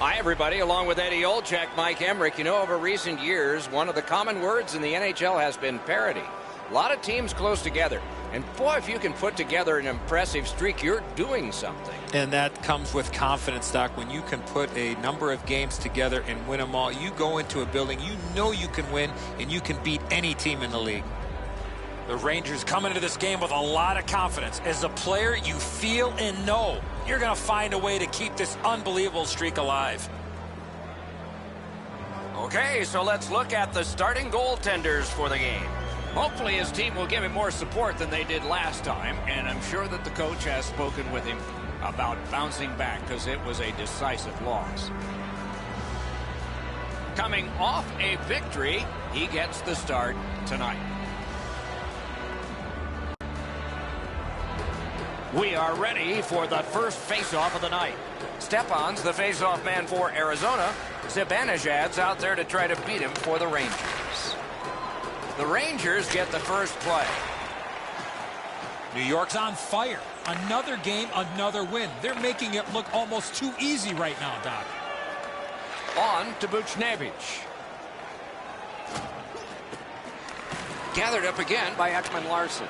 Hi, everybody. Along with Eddie Olczyk, Mike Emmerich. You know, over recent years, one of the common words in the NHL has been parity. A lot of teams close together. And boy, if you can put together an impressive streak, you're doing something. And that comes with confidence, Doc. When you can put a number of games together and win them all, you go into a building, you know you can win, and you can beat any team in the league. The Rangers come into this game with a lot of confidence. As a player, you feel and know you're going to find a way to keep this unbelievable streak alive. Okay, so let's look at the starting goaltenders for the game. Hopefully his team will give him more support than they did last time, and I'm sure that the coach has spoken with him about bouncing back because it was a decisive loss. Coming off a victory, he gets the start tonight. We are ready for the first face-off of the night. Stepan's the face-off man for Arizona. Zibanejad's out there to try to beat him for the Rangers. The Rangers get the first play. New York's on fire. Another game, another win. They're making it look almost too easy right now, Doc. On to Buchnevich. Gathered up again by Ekman-Larsson.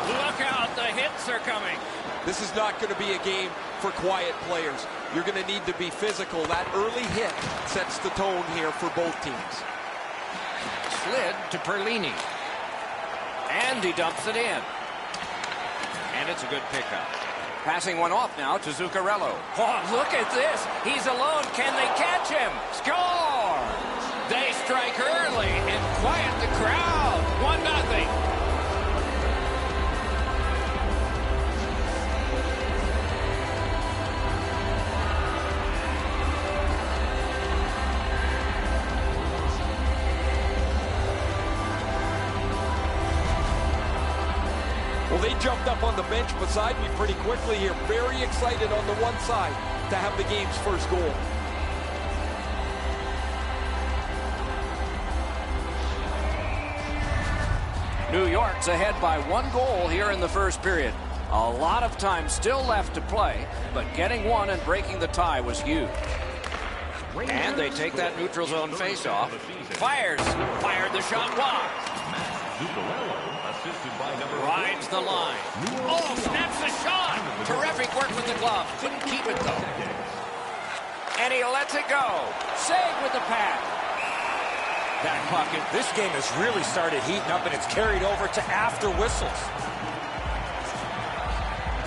Look out, the hits are coming. This is not going to be a game for quiet players. You're going to need to be physical. That early hit sets the tone here for both teams. Slid to Perlini. And he dumps it in. And it's a good pickup. Passing one off now to Zuccarello. Oh, look at this. He's alone. Can they catch him? Score! They strike early and quiet the crowd. 1-0. Well, they jumped up on the bench beside me pretty quickly here. Very excited on the one side to have the game's first goal. New York's ahead by 1 goal here in the first period. A lot of time still left to play, but getting one and breaking the tie was huge. And they take that neutral zone faceoff. Fires. Fired the shot wide. Rides the line. Oh, snaps the shot. Terrific work with the glove. Couldn't keep it, though. And he lets it go. Save with the pad. Back pocket. This game has really started heating up, and it's carried over to after whistles.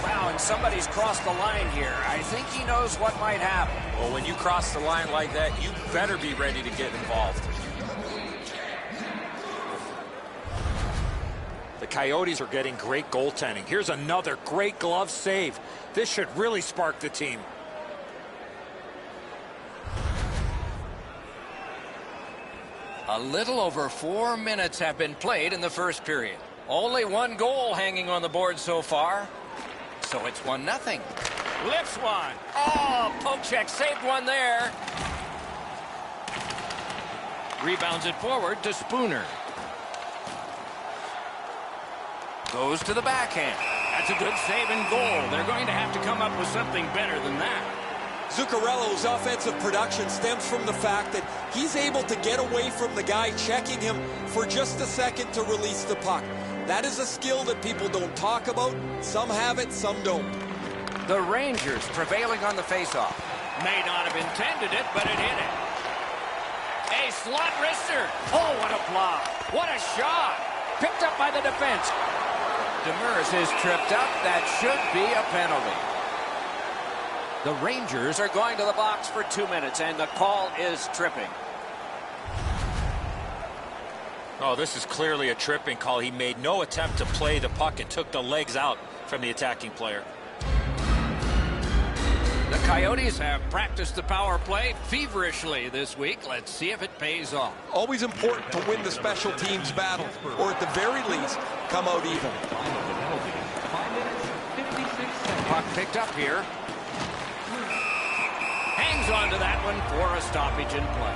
Wow, and somebody's crossed the line here. I think he knows what might happen. Well, when you cross the line like that, you better be ready to get involved. The Coyotes are getting great goaltending. Here's another great glove save. This should really spark the team. A little over 4 minutes have been played in the first period. Only 1 goal hanging on the board so far. So it's 1-0. Lifts one. Oh, poke check saved one there. Rebounds it forward to Spooner. Goes to the backhand. That's a good save and goal. They're going to have to come up with something better than that. Zuccarello's offensive production stems from the fact that he's able to get away from the guy checking him for just a second to release the puck. That is a skill that people don't talk about. Some have it, some don't. The Rangers prevailing on the faceoff. May not have intended it, but it hit it. A slot wrister. Oh, what a block. What a shot. Picked up by the defense. Demers is tripped up. That should be a penalty. The Rangers are going to the box for 2 minutes, and the call is tripping. Oh, this is clearly a tripping call. He made no attempt to play the puck and took the legs out from the attacking player. The Coyotes have practiced the power play feverishly this week. Let's see if it pays off. Always important to win the special teams battle, or at the very least, come out even. Puck picked up here. Hangs on to that one for a stoppage in play.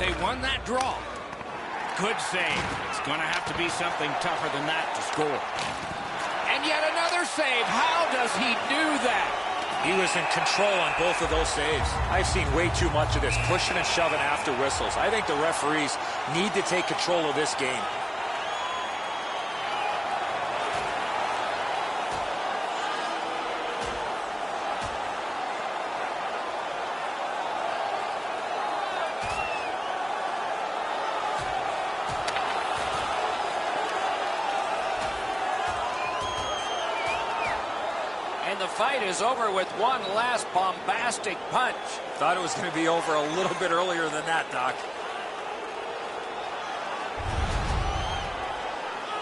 They won that draw. Good save. It's going to have to be something tougher than that to score. And yet another save. How does he do that? He was in control on both of those saves. I've seen way too much of this, pushing and shoving after whistles. I think the referees need to take control of this game. And the fight is over with one last bombastic punch. Thought it was going to be over a little bit earlier than that, Doc.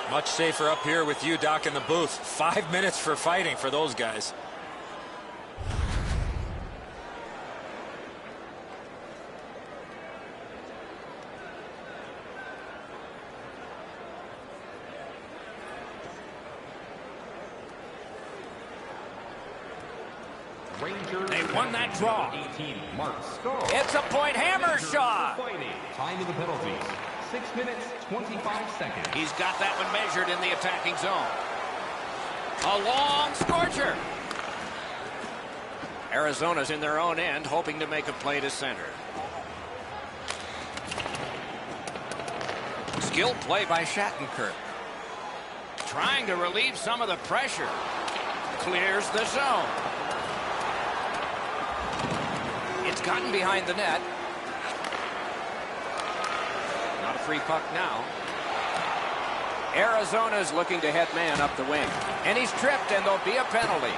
Much safer up here with you, Doc, in the booth. 5 minutes for fighting for those guys. They won that draw. It's a point hammer shot. Time of the penalties, 6 minutes, 25 seconds. He's got that one measured in the attacking zone. A long scorcher. Arizona's in their own end, hoping to make a play to center. Skilled play by Shattenkirk. Trying to relieve some of the pressure. Clears the zone. It's gotten behind the net. Not a free puck now. Arizona's looking to head man up the wing. And he's tripped, and there'll be a penalty.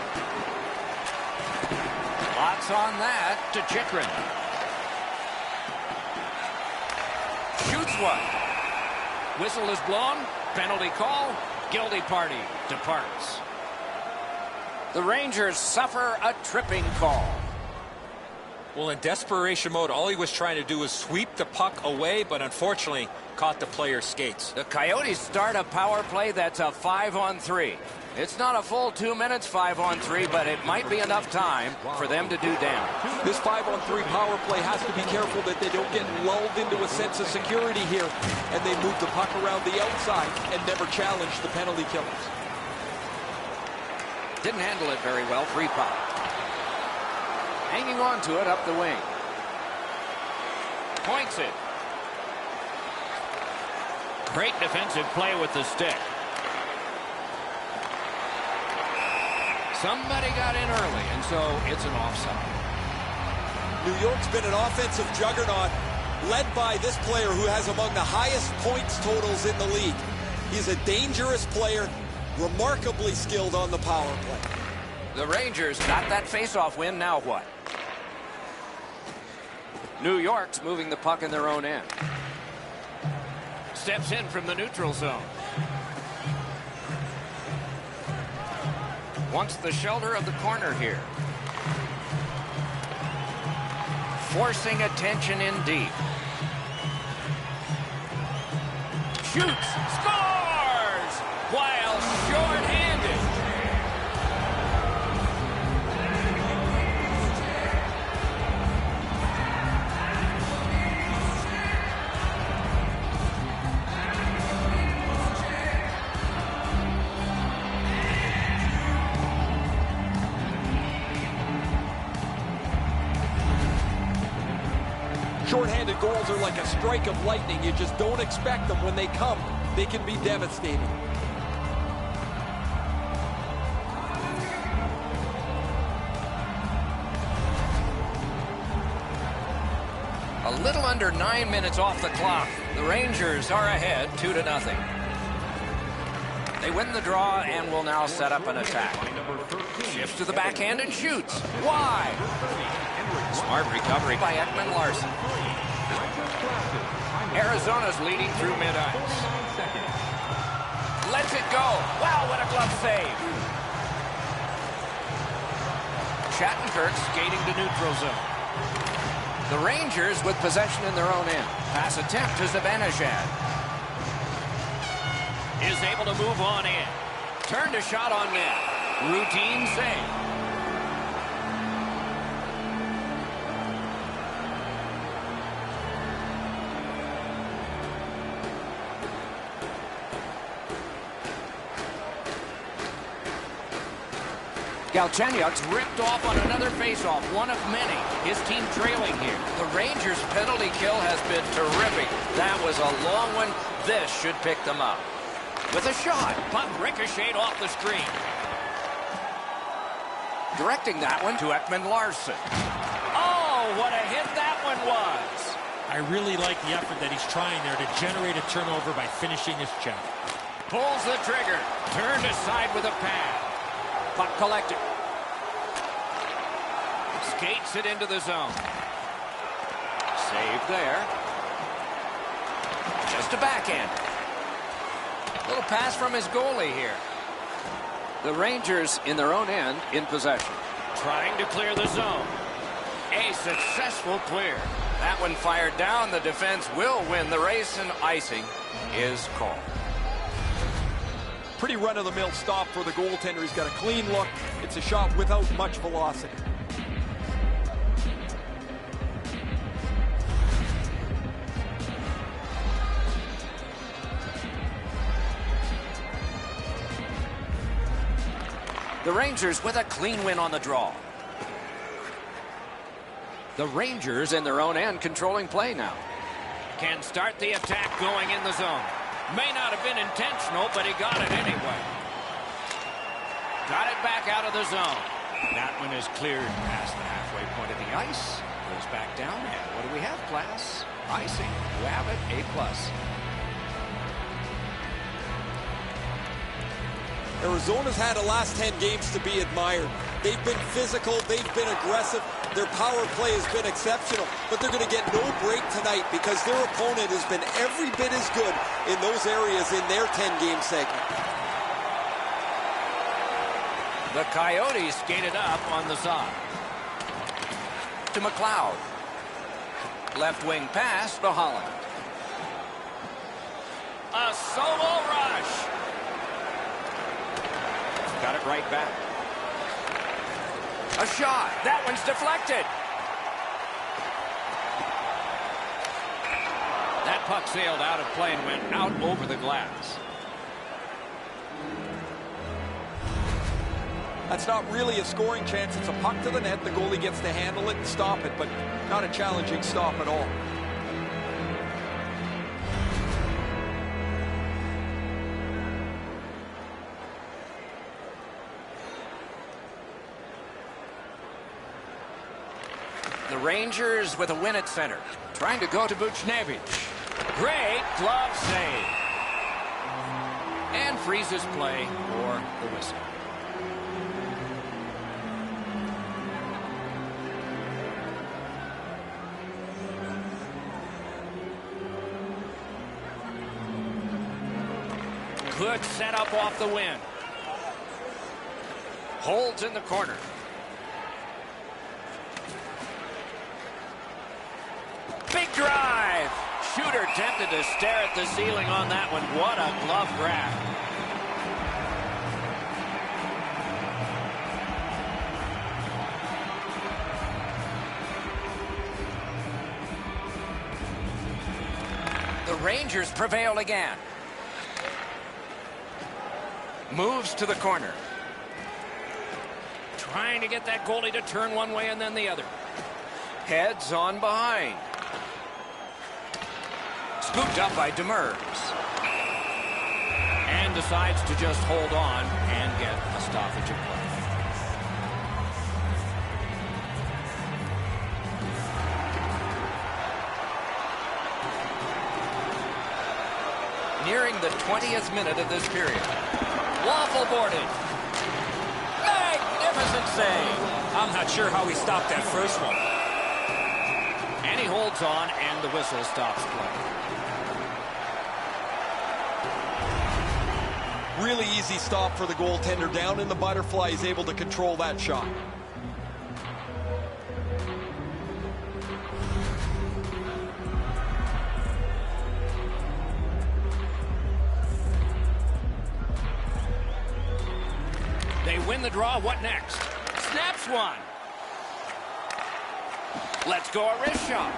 Lots on that to Chychrun. Shoots one. Whistle is blown. Penalty call. Guilty party departs. The Rangers suffer a tripping call. Well, in desperation mode, all he was trying to do was sweep the puck away, but unfortunately caught the player's skates. The Coyotes start a power play that's a 5-on-3. It's not a full 2 minutes 5-on-3, but it might be enough time for them to do damage. This 5-on-3 power play has to be careful that they don't get lulled into a sense of security here, and they move the puck around the outside and never challenge the penalty killers. Didn't handle it very well. Free puck. Hanging on to it up the wing. Points it. Great defensive play with the stick. Somebody got in early, and so it's an offside. New York's been an offensive juggernaut led by this player who has among the highest points totals in the league. He's a dangerous player, remarkably skilled on the power play. The Rangers got that face-off win. Now what? New York's moving the puck in their own end. Steps in from the neutral zone. Wants the shelter of the corner here. Forcing attention in deep. Shoots. Scores! While short-handed. Short-handed goals are like a strike of lightning. You just don't expect them. When they come, they can be devastating. A little under 9 minutes off the clock. The Rangers are ahead 2-0. They win the draw and will now set up an attack. Shifts to the backhand and shoots. Wide. Smart recovery by Ekman Larson. Arizona's leading through mid-ice. Lets it go. Wow, what a glove save. Shattenkirk skating to neutral zone. The Rangers with possession in their own end. Pass attempt to Zibanejad. Is able to move on in. Turned a shot on net. Routine save. Galchenyuk's ripped off on another faceoff, one of many. His team trailing here. The Rangers' penalty kill has been terrific. That was a long one. This should pick them up. With a shot, puck ricocheted off the screen. Directing that one to Ekman-Larsson. Oh, what a hit that one was. I really like the effort that he's trying there to generate a turnover by finishing his check. Pulls the trigger. Turned aside with a pad. Puck collected. Skates it into the zone. Save there. Just a backhand. Little pass from his goalie here. The Rangers in their own end in possession. Trying to clear the zone. A successful clear. That one fired down. The defense will win the race, and icing is called. Pretty run-of-the-mill stop for the goaltender. He's got a clean look. It's a shot without much velocity. The Rangers with a clean win on the draw. The Rangers in their own end controlling play now. Can start the attack going in the zone. May not have been intentional, but he got it anyway. Got it back out of the zone. That one is cleared past the halfway point of the ice. Goes back down, and what do we have, class? Icing. You have it, A+. Arizona's had the last 10 games to be admired. They've been physical, they've been aggressive, their power play has been exceptional, but they're going to get no break tonight because their opponent has been every bit as good in those areas in their 10-game segment. The Coyotes skated up on the side. To McLeod. Left wing pass to Holland. A solo rush. Got it right back. A shot. That one's deflected. That puck sailed out of play and went out over the glass. That's not really a scoring chance. It's a puck to the net. The goalie gets to handle it and stop it, but not a challenging stop at all. The Rangers with a win at center. Trying to go to Buchnevich. Great glove save. And freezes play for the whistle. Good setup off the win. Holds in the corner. Big drive. Shooter tempted to stare at the ceiling on that one. What a glove grab. The Rangers prevail again. Moves to the corner. Trying to get that goalie to turn one way and then the other. Heads on behind. Scooped up by Demers. And decides to just hold on and get a stoppage of play. Nearing the 20th minute of this period. Waffle boarded. Magnificent save. I'm not sure how he stopped that first one. And he holds on, and the whistle stops play. Really easy stop for the goaltender. Down in the butterfly, he's able to control that shot. They win the draw. What next? Snaps one. Let's go a wrist shot.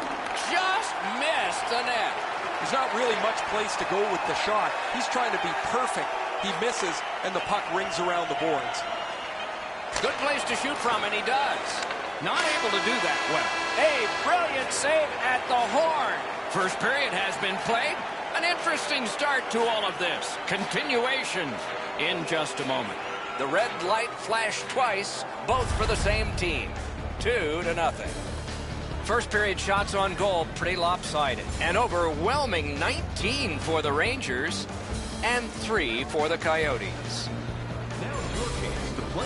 Just missed the net. There's not really much place to go with the shot. He's trying to be perfect. He misses, and the puck rings around the boards. Good place to shoot from, and he does. Not able to do that well. A brilliant save at the horn. First period has been played. An interesting start to all of this. Continuation in just a moment. The red light flashed twice, both for the same team. 2-0. First period shots on goal, pretty lopsided. An overwhelming 19 for the Rangers and 3 for the Coyotes.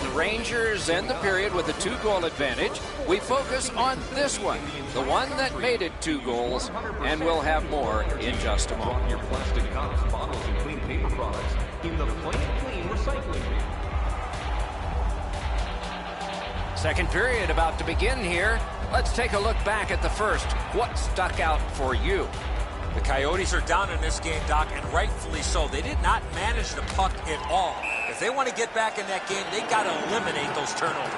The Rangers end the period with a 2-goal advantage. We focus on this one, the one that made it 2 goals, and we'll have more in just a moment. Your plastic cups, bottles, and clean paper products in the Planet Clean recycling bin. Second period about to begin here. Let's take a look back at the first. What stuck out for you? The Coyotes are down in this game, Doc, and rightfully so. They did not manage the puck at all. If they want to get back in that game, they got to eliminate those turnovers.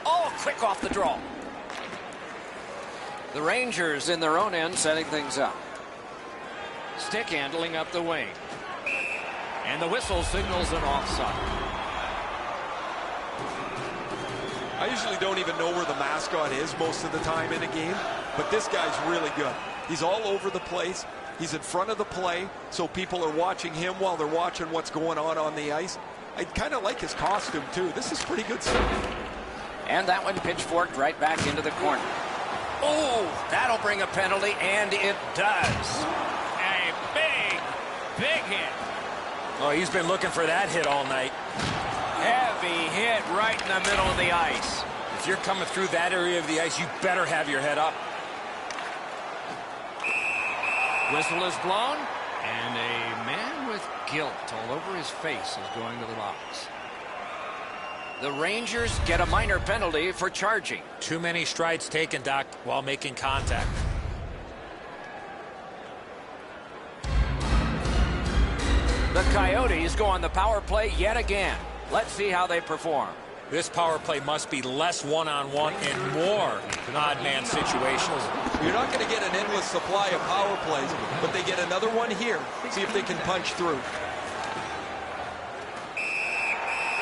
Oh, quick off the draw. The Rangers in their own end setting things up. Stick handling up the wing. And the whistle signals an offside. I usually don't even know where the mascot is most of the time in a game, but this guy's really good. He's all over the place. He's in front of the play, so people are watching him while they're watching what's going on the ice. I kind of like his costume, too. This is pretty good stuff. And that one pitchforked right back into the corner. Oh, that'll bring a penalty, and it does. A big hit. Oh, he's been looking for that hit all night. Heavy hit right in the middle of the ice. If you're coming through that area of the ice, you better have your head up. Whistle is blown, and a man with guilt all over his face is going to the box. The Rangers get a minor penalty for charging. Too many strides taken, Doc, while making contact. The Coyotes go on the power play yet again. Let's see how they perform. This power play must be less one-on-one and more odd-man situations. You're not going to get an endless supply of power plays, but they get another one here. See if they can punch through.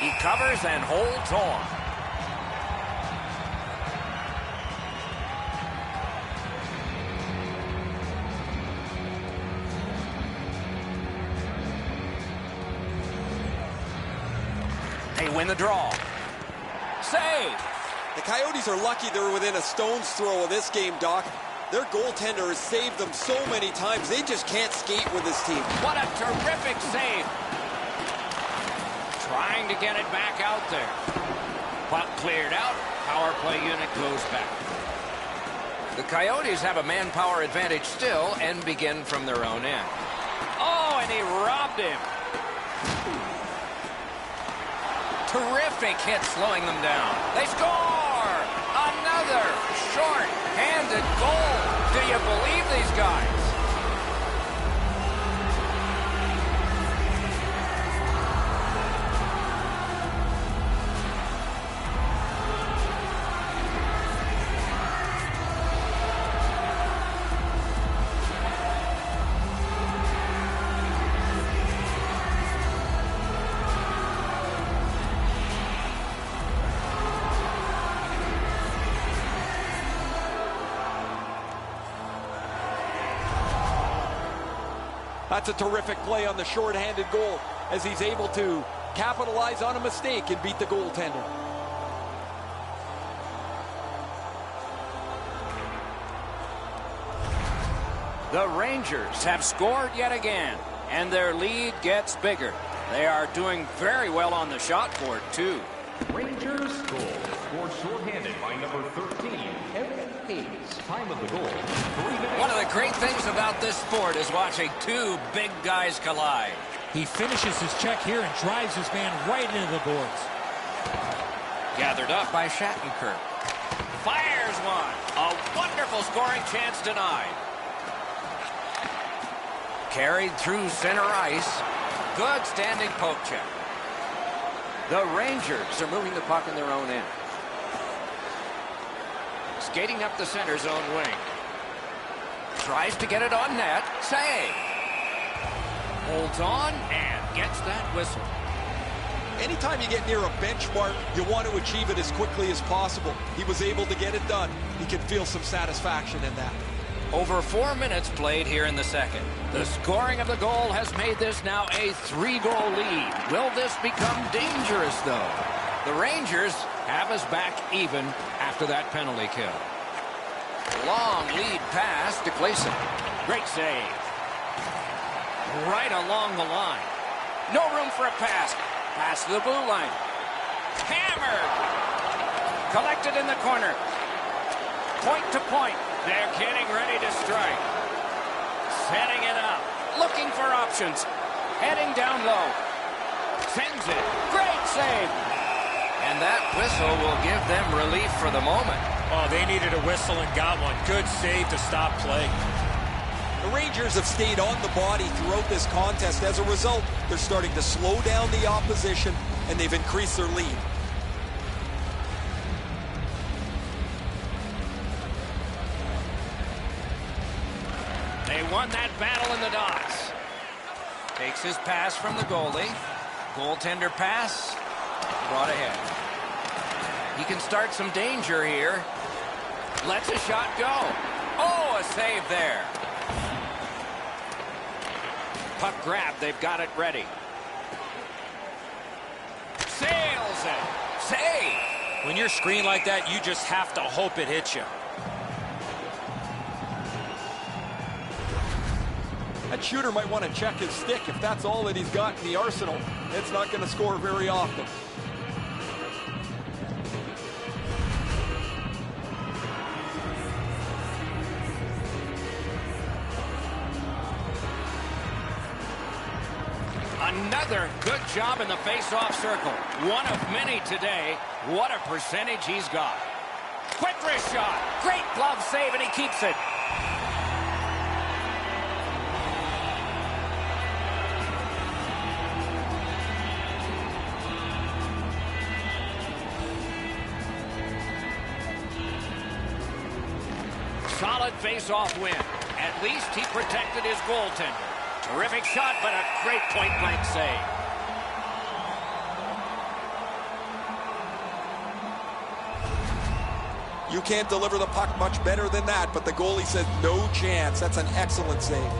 He covers and holds on. They win the draw. Save. The Coyotes are lucky they're within a stone's throw of this game, Doc. Their goaltender has saved them so many times, they just can't skate with this team. What a terrific save. Trying to get it back out there. Puck cleared out. Power play unit goes back. The Coyotes have a manpower advantage still and begin from their own end. Oh, and he robbed him. Terrific hit slowing them down. They score! Another short-handed goal. Do you believe these guys? That's a terrific play on the short-handed goal as he's able to capitalize on a mistake and beat the goaltender. The Rangers have scored yet again, and their lead gets bigger. They are doing very well on the shot board, too. Rangers goal scored shorthanded by number 13, Evan Hayes. Time of the goal, 3 minutes. One of the great things about this sport is watching two big guys collide. He finishes his check here and drives his man right into the boards. Gathered up by Shattenkirk. Fires one. A wonderful scoring chance denied. Carried through center ice. Good standing poke check. The Rangers are moving the puck in their own end. skating up the center zone wing. Tries to get it on net. Save. Holds on and gets that whistle. Anytime you get near a benchmark, you want to achieve it as quickly as possible. He was able to get it done. He can feel some satisfaction in that. Over 4 minutes played here in the second. The scoring of the goal has made this now a 3-goal lead. Will this become dangerous, though? The Rangers have us back even after that penalty kill. Long lead pass to Clayson. Great save. Right along the line. No room for a pass. Pass to the blue line. Hammered. Collected in the corner. Point to point. They're getting ready to strike. Setting it up. Looking for options. Heading down low. Sends it. Great save. And that whistle will give them relief for the moment. Oh, they needed a whistle and got one. Good save to stop play. The Rangers have stayed on the body throughout this contest. As a result, they're starting to slow down the opposition, and they've increased their lead. They won that battle in the docks. Takes his pass from the goalie. Goaltender pass. Brought ahead. He can start some danger here. Lets a shot go. Oh, a save there. Puck grab. They've got it ready. Sails it. Save. When you're screened like that, you just have to hope it hits you. That shooter might want to check his stick. If that's all that he's got in the arsenal, it's not going to score very often. Another good job in the face-off circle. One of many today. What a percentage he's got. Quick wrist shot. Great glove save, and he keeps it. Solid face-off win. At least he protected his goaltender. Terrific shot, but a great point-blank save. You can't deliver the puck much better than that, but the goalie said no chance. That's an excellent save.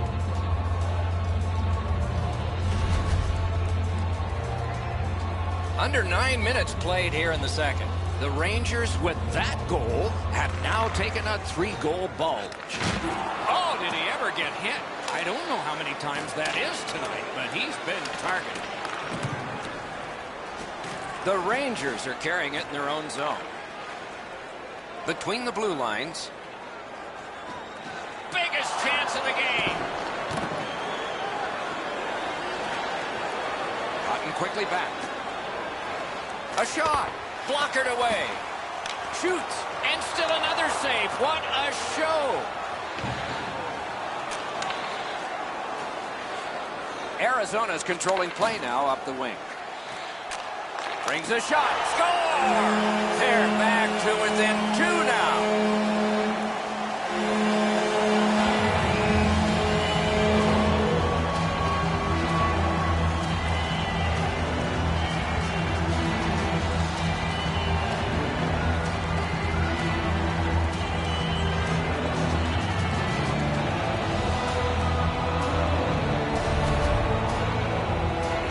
Under 9 minutes played here in the second. The Rangers, with that goal, have now taken a 3-goal bulge. Oh, did he ever get hit? I don't know how many times that is tonight, but he's been targeted. The Rangers are carrying it in their own zone. Between the blue lines. Biggest chance of the game. Cotton quickly back. A shot. Blockered away. Shoots. And still another save. What a show. Arizona's controlling play now up the wing. Brings a shot. Score! They're back to within 2 now.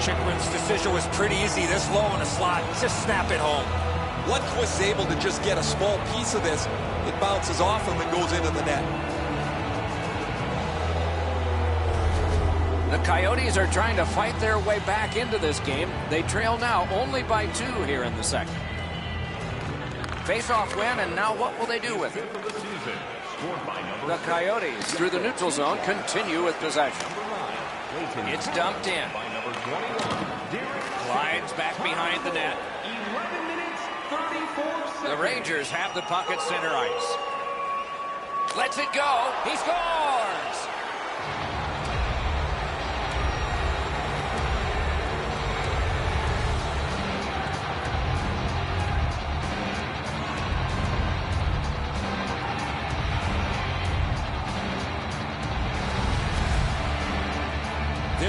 Chychrun's decision was pretty easy. This low in a slot, just snap it home. Lundqvist's able to just get a small piece of this. It bounces off him and goes into the net. The Coyotes are trying to fight their way back into this game. They trail now only by 2 here in the second. Face-off win, and now what will they do with it? The Coyotes, through the neutral zone, continue with possession. It's dumped in. Glides back behind the net. 11 minutes, 34 seconds. The Rangers have the puck at center ice. Lets it go. He scores!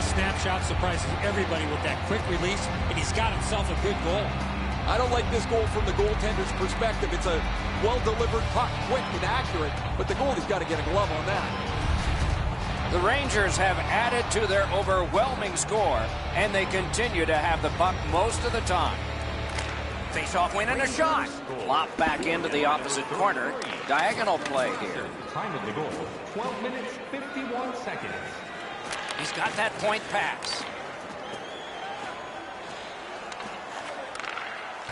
This snapshot surprises everybody with that quick release, and he's got himself a good goal. I don't like this goal from the goaltender's perspective. It's a well-delivered puck, quick and accurate, but the goalie's got to get a glove on that. The Rangers have added to their overwhelming score, and they continue to have the puck most of the time. Face-off win and a shot. Flop back into the opposite corner. Diagonal play here. Time of the goal, 12 minutes, 51 seconds. He's got that point pass.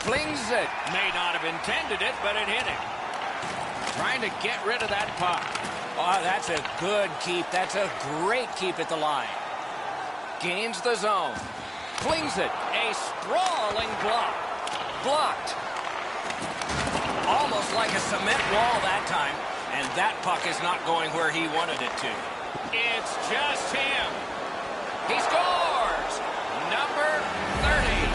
Flings it. May not have intended it, but it hit him. Trying to get rid of that puck. Oh, that's a good keep. That's a great keep at the line. Gains the zone. Flings it. A sprawling block. Blocked. Almost like a cement wall that time. And that puck is not going where he wanted it to. It's just him. He scores. Number 30.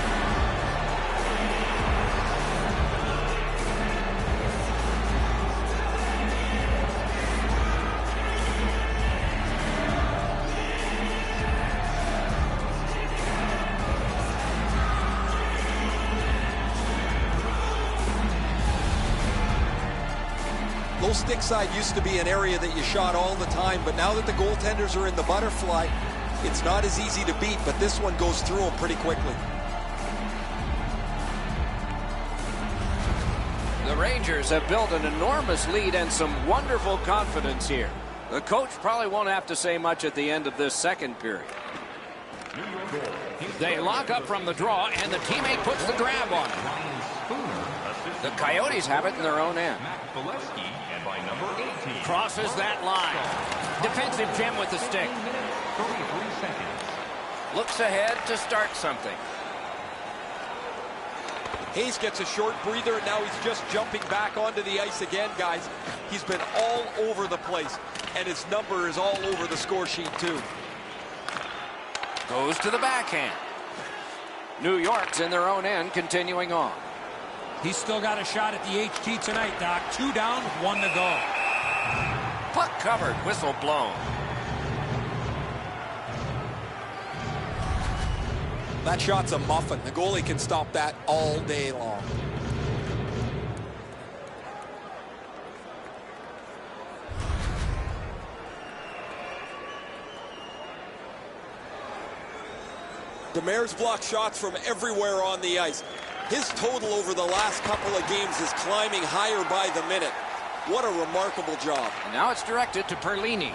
Low stick side used to be an area that you shot all the time, but now that the goaltenders are in the butterfly, it's not as easy to beat, but this one goes through them pretty quickly. The Rangers have built an enormous lead and some wonderful confidence here. The coach probably won't have to say much at the end of this second period. They lock up from the draw, and the teammate puts the grab on it. The Coyotes have it in their own end. Crosses that line. Defensive gem with the stick. Looks ahead to start something. Hayes gets a short breather, and now he's just jumping back onto the ice again, guys. He's been all over the place, and his number is all over the score sheet, too. Goes to the backhand. New York's in their own end, continuing on. He's still got a shot at the HT tonight, Doc. 2 down, 1 to go. Puck covered, whistle blown. That shot's a muffin. The goalie can stop that all day long. Demers blocks shots from everywhere on the ice. His total over the last couple of games is climbing higher by the minute. What a remarkable job. Now it's directed to Perlini.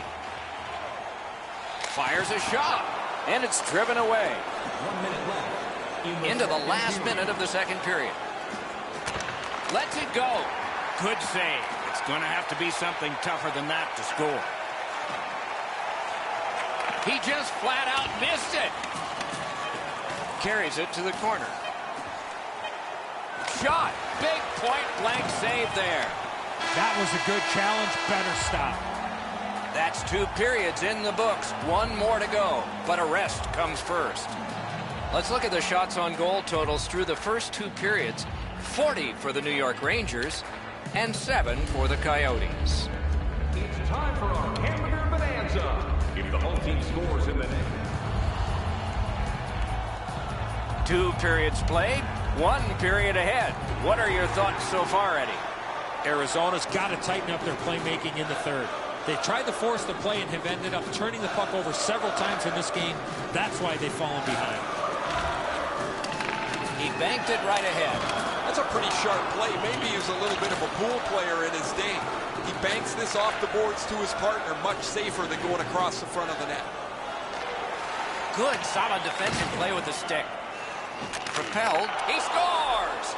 Fires a shot, and it's driven away. 1 minute left. Into the last minute of the second period. Lets it go. Good save. It's going to have to be something tougher than that to score. He just flat out missed it. Carries it to the corner. Shot. Big point-blank save there. That was a good challenge. Better stop. That's 2 periods in the books. 1 more to go, but a rest comes first. Let's look at the shots on goal totals through the first 2 periods. 40 for the New York Rangers and 7 for the Coyotes. It's time for our Hamburger Bonanza. If the home team scores in the net. 2 periods played, 1 period ahead. What are your thoughts so far, Eddie? Arizona's got to tighten up their playmaking in the third. They tried to force the play and have ended up turning the puck over several times in this game. That's why they've fallen behind. He banked it right ahead. That's a pretty sharp play. Maybe he was a little bit of a pool player in his day. He banks this off the boards to his partner, much safer than going across the front of the net. Good, solid defensive play with the stick. Propelled, he scores!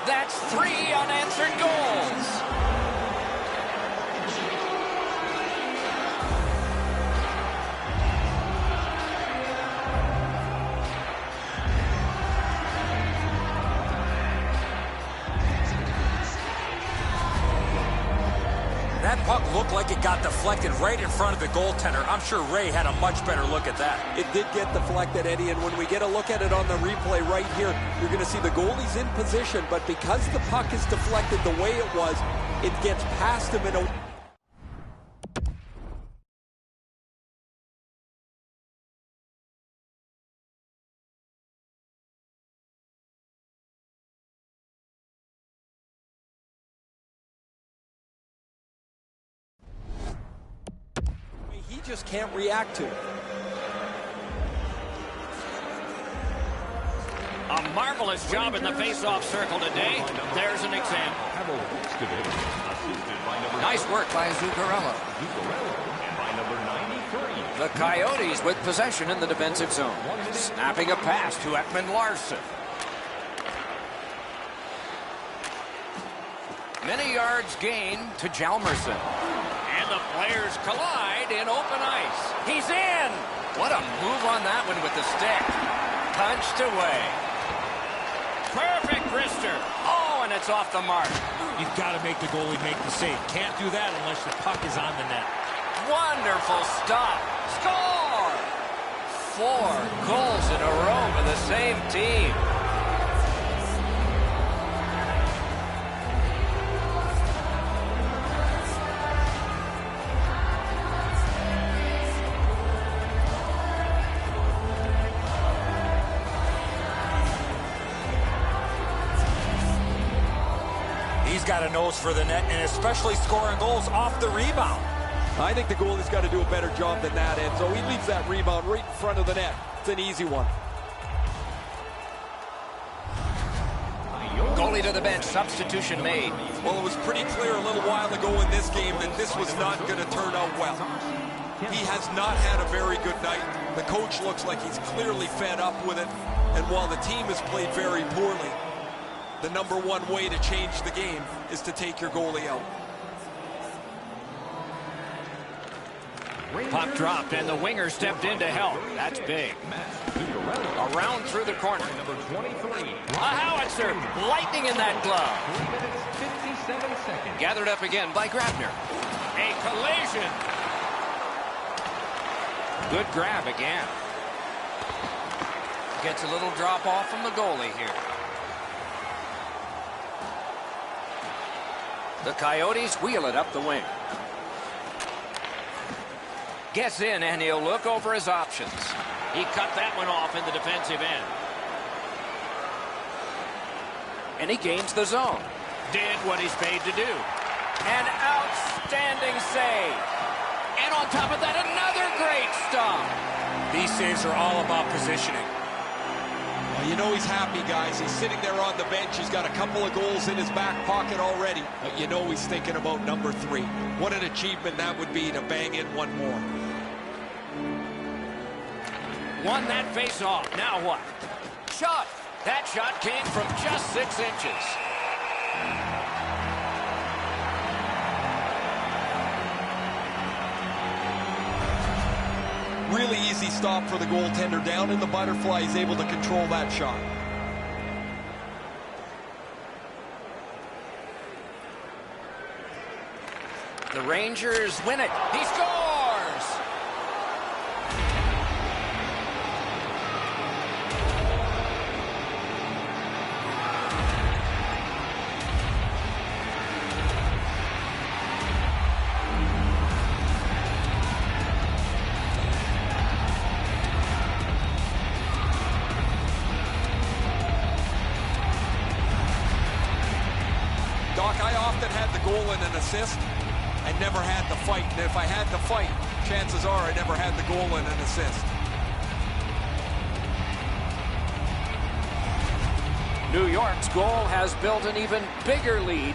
That's 3 unanswered goals. That puck looked like it got deflected right in front of the goaltender. I'm sure Ray had a much better look at that. It did get deflected, Eddie, and when we get a look at it on the replay right here, you're going to see the goalie's in position, but because the puck is deflected the way it was, it gets past him in a just can't react to. A marvelous job in the face-off circle today. There's an example. Nice work by Zuccarello. The Coyotes with possession in the defensive zone. Snapping a pass to Ekman-Larsson. Many yards gained to Hjalmarsson. And the players collide in open ice. He's in! What a move on that one with the stick. Punched away. Perfect wrister. Oh, and it's off the mark. You've got to make the goalie make the save. Can't do that unless the puck is on the net. Wonderful stop. Score! 4 goals in a row for the same team. He's got a nose for the net, and especially scoring goals off the rebound. I think the goalie's got to do a better job than that, Enzo. He leaves that rebound right in front of the net. It's an easy one. Goalie to the bench. Substitution made. Well, it was pretty clear a little while ago in this game that this was not going to turn out well. He has not had a very good night. The coach looks like he's clearly fed up with it. And while the team has played very poorly, the number one way to change the game is to take your goalie out. Puck dropped, and the winger stepped in to help. That's big. Around through the corner. A howitzer. Lightning in that glove. Gathered up again by Grabner. A collision. Good grab again. Gets a little drop off from the goalie here. The Coyotes wheel it up the wing. Gets in, and he'll look over his options. He cut that one off in the defensive end. And he gains the zone. Did what he's paid to do. An outstanding save. And on top of that, another great stop. These saves are all about positioning. Well, you know he's happy, guys. He's sitting there on the bench. He's got a couple of goals in his back pocket already. But you know he's thinking about number 3. What an achievement that would be to bang in one more. Won that face-off. Now what? Shot. That shot came from just 6 inches. Really easy stop for the goaltender. Down in the butterfly, he's able to control that shot. The Rangers win it. He scores! Doc, I often had the goal and an assist and never had the fight. And if I had the fight, chances are I never had the goal and an assist. New York's goal has built an even bigger lead.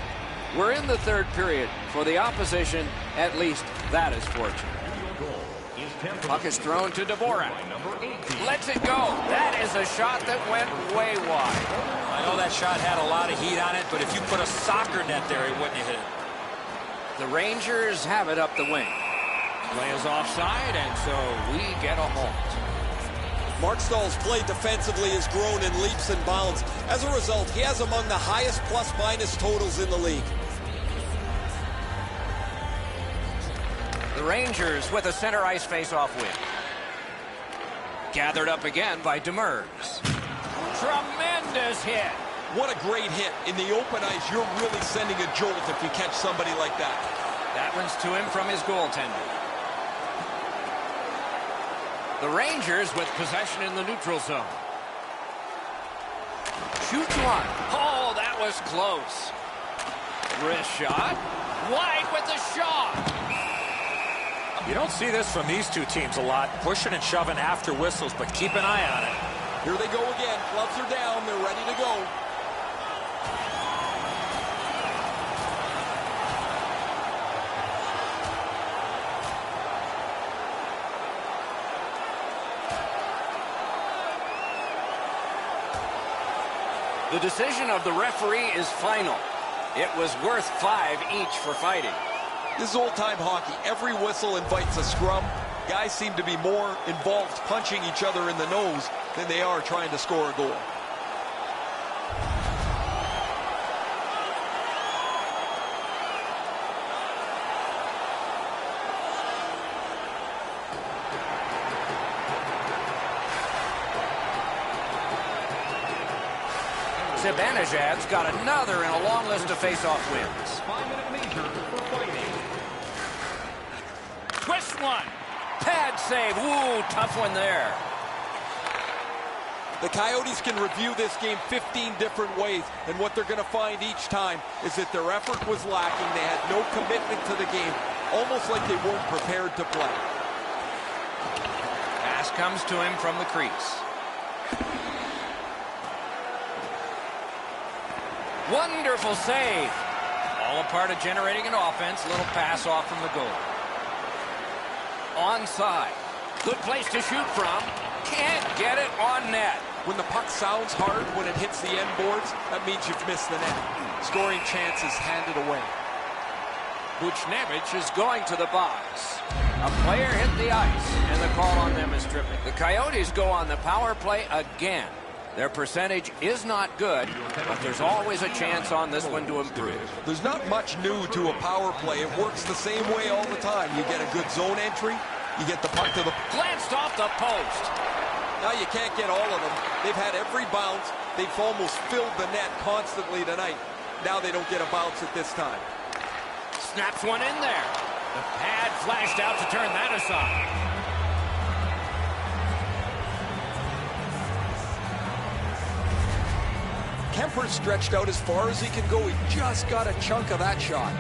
We're in the third period. For the opposition, at least that is fortunate. Puck is thrown to Dvorak. Lets it go. That is a shot that went way wide. I know that shot had a lot of heat on it, but if you put a soccer net there, it wouldn't have hit it. The Rangers have it up the wing. Play is offside, and so we get a halt. Mark Stahl's play defensively has grown in leaps and bounds. As a result, he has among the highest plus-minus totals in the league. The Rangers with a center ice face-off win. Gathered up again by Demers. Tremendous hit. What a great hit. In the open ice, you're really sending a jolt if you catch somebody like that. That one's to him from his goaltender. The Rangers with possession in the neutral zone. Shoots one. Oh, that was close. Wrist shot. Wide with the shot. You don't see this from these two teams a lot, pushing and shoving after whistles, but keep an eye on it. Here they go again. Gloves are down. They're ready to go. The decision of the referee is final. It was worth 5 each for fighting. This is old-time hockey. Every whistle invites a scrum. Guys seem to be more involved punching each other in the nose than they are trying to score a goal. Zibanejad's got another in a long list of face-off wins. 5-minute major for fighting. Twist one. Pad save. Ooh, tough one there. The Coyotes can review this game 15 different ways, and what they're going to find each time is that their effort was lacking. They had no commitment to the game, almost like they weren't prepared to play. Pass comes to him from the crease. Wonderful save. All a part of generating an offense. Little pass off from the goal. Onside. Good place to shoot from. Can't get it on net. When the puck sounds hard when it hits the end boards, that means you've missed the net. Scoring chances handed away. Buchnevich is going to the box. A player hit the ice, and the call on them is tripping. The Coyotes go on the power play again. Their percentage is not good, but there's always a chance on this one to improve. There's not much new to a power play. It works the same way all the time. You get a good zone entry, you get the puck to the... Glanced off the post. Now you can't get all of them. They've had every bounce. They've almost filled the net constantly tonight. Now they don't get a bounce at this time. Snaps one in there. The pad flashed out to turn that aside. Kemper stretched out as far as he can go. He just got a chunk of that shot.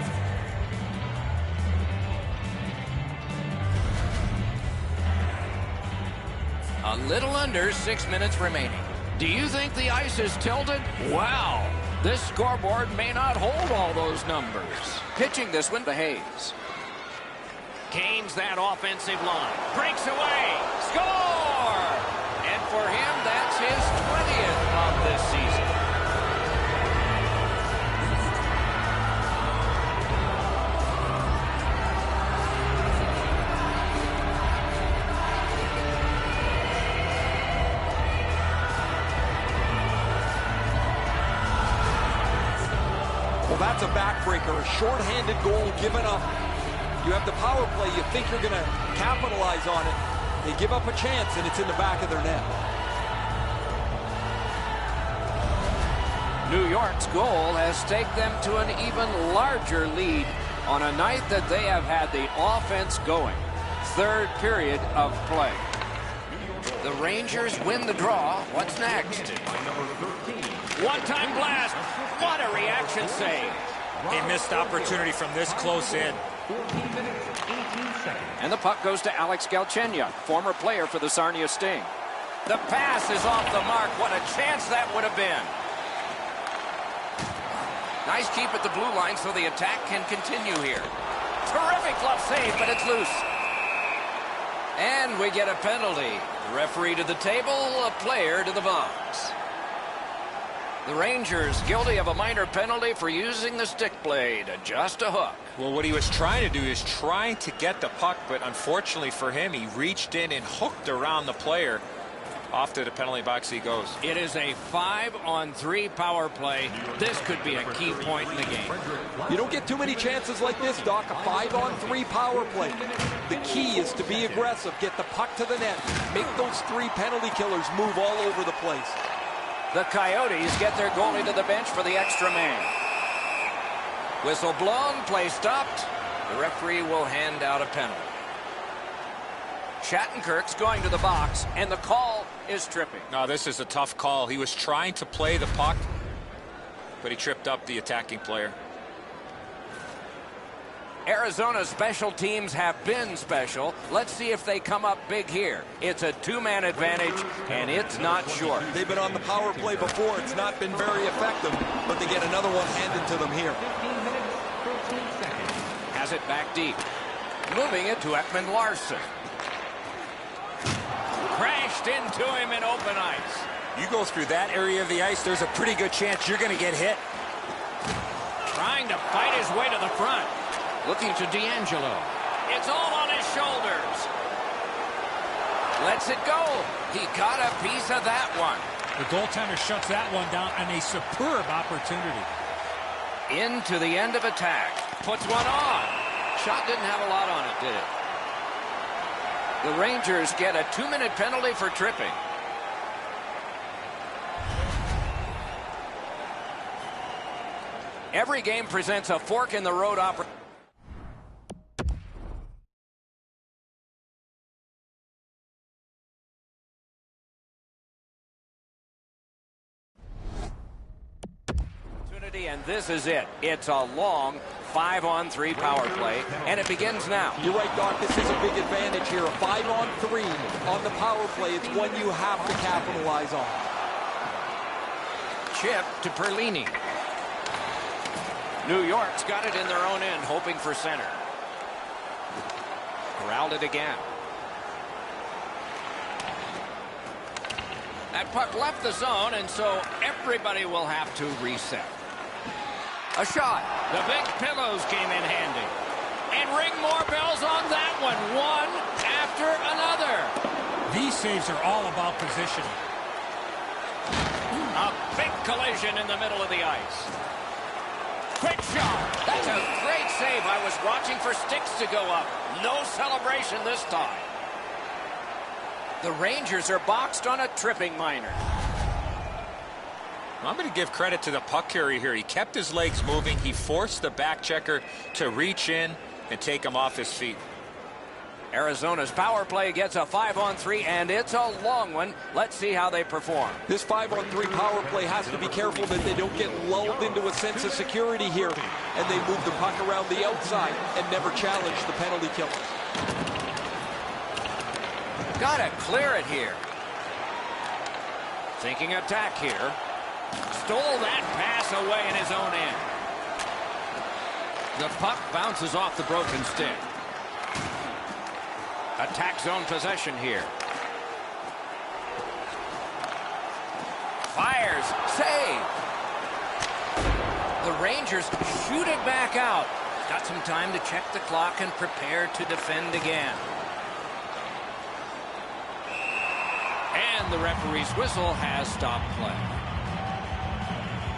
A little under 6 minutes remaining. Do you think the ice is tilted? Wow. This scoreboard may not hold all those numbers. Pitching this one to Hayes. Gains that offensive line. Breaks away. Score! And for him, that's his 20th of this season. That's a backbreaker, a short-handed goal given up. You have the power play, you think you're going to capitalize on it. They give up a chance, and it's in the back of their net. New York's goal has staked them to an even larger lead on a night that they have had the offense going. Third period of play. The Rangers win the draw. What's next? One-time blast. What a reaction save. A missed opportunity from this close in. 14 minutes, 18 seconds. And the puck goes to Alex Galchenyuk, former player for the Sarnia Sting. The pass is off the mark. What a chance that would have been. Nice keep at the blue line so the attack can continue here. Terrific glove save, but it's loose. And we get a penalty. The referee to the table, a player to the box. The Rangers guilty of a minor penalty for using the stick blade, just a hook. Well, what he was trying to do is trying to get the puck, but unfortunately for him, he reached in and hooked around the player. Off to the penalty box he goes. It is a 5-on-3 power play. This could be a key point in the game. You don't get too many chances like this, Doc. A 5-on-3 power play. The key is to be aggressive, get the puck to the net, make those 3 penalty killers move all over the place. The Coyotes get their goalie to the bench for the extra man. Whistle blown, play stopped. The referee will hand out a penalty. Shattenkirk's going to the box, and the call is tripping. No, this is a tough call. He was trying to play the puck, but he tripped up the attacking player. Arizona's special teams have been special. Let's see if they come up big here. It's a two-man advantage, and it's not short. They've been on the power play before. It's not been very effective, but they get another one handed to them here. 15 minutes, 13 seconds. Has it back deep. Moving it to Ekman Larson. Crashed into him in open ice. You go through that area of the ice, there's a pretty good chance you're going to get hit. Trying to fight his way to the front. Looking to D'Angelo. It's all on his shoulders. Lets it go. He got a piece of that one. The goaltender shuts that one down on a superb opportunity. Into the end of attack. Puts one on. Shot didn't have a lot on it, did it? The Rangers get a 2-minute penalty for tripping. Every game presents a fork-in-the-road opportunity. And this is it. It's a long 5-on-3 power play, and it begins now. You're right, Doc. This is a big advantage here. A 5-on-3 on the power play. It's one you have to capitalize on. Chip to Perlini. New York's got it in their own end, hoping for center. Corralled it again. That puck left the zone, and so everybody will have to reset. A shot. The big pillows came in handy. And ring more bells on that one. One after another. These saves are all about positioning. A big collision in the middle of the ice. Quick shot. That's a great save. I was watching for sticks to go up. No celebration this time. The Rangers are boxed on a tripping minor. I'm going to give credit to the puck carrier here. He kept his legs moving. He forced the back checker to reach in and take him off his feet. Arizona's power play gets a 5-on-3, and it's a long one. Let's see how they perform. This 5-on-3 power play has to be careful that they don't get lulled into a sense of security here, and they move the puck around the outside and never challenge the penalty killers. Gotta clear it here. Thinking attack here. Stole that pass away in his own end. The puck bounces off the broken stick. Attack zone possession here. Fires. Save. The Rangers shoot it back out. Got some time to check the clock and prepare to defend again. And the referee's whistle has stopped play.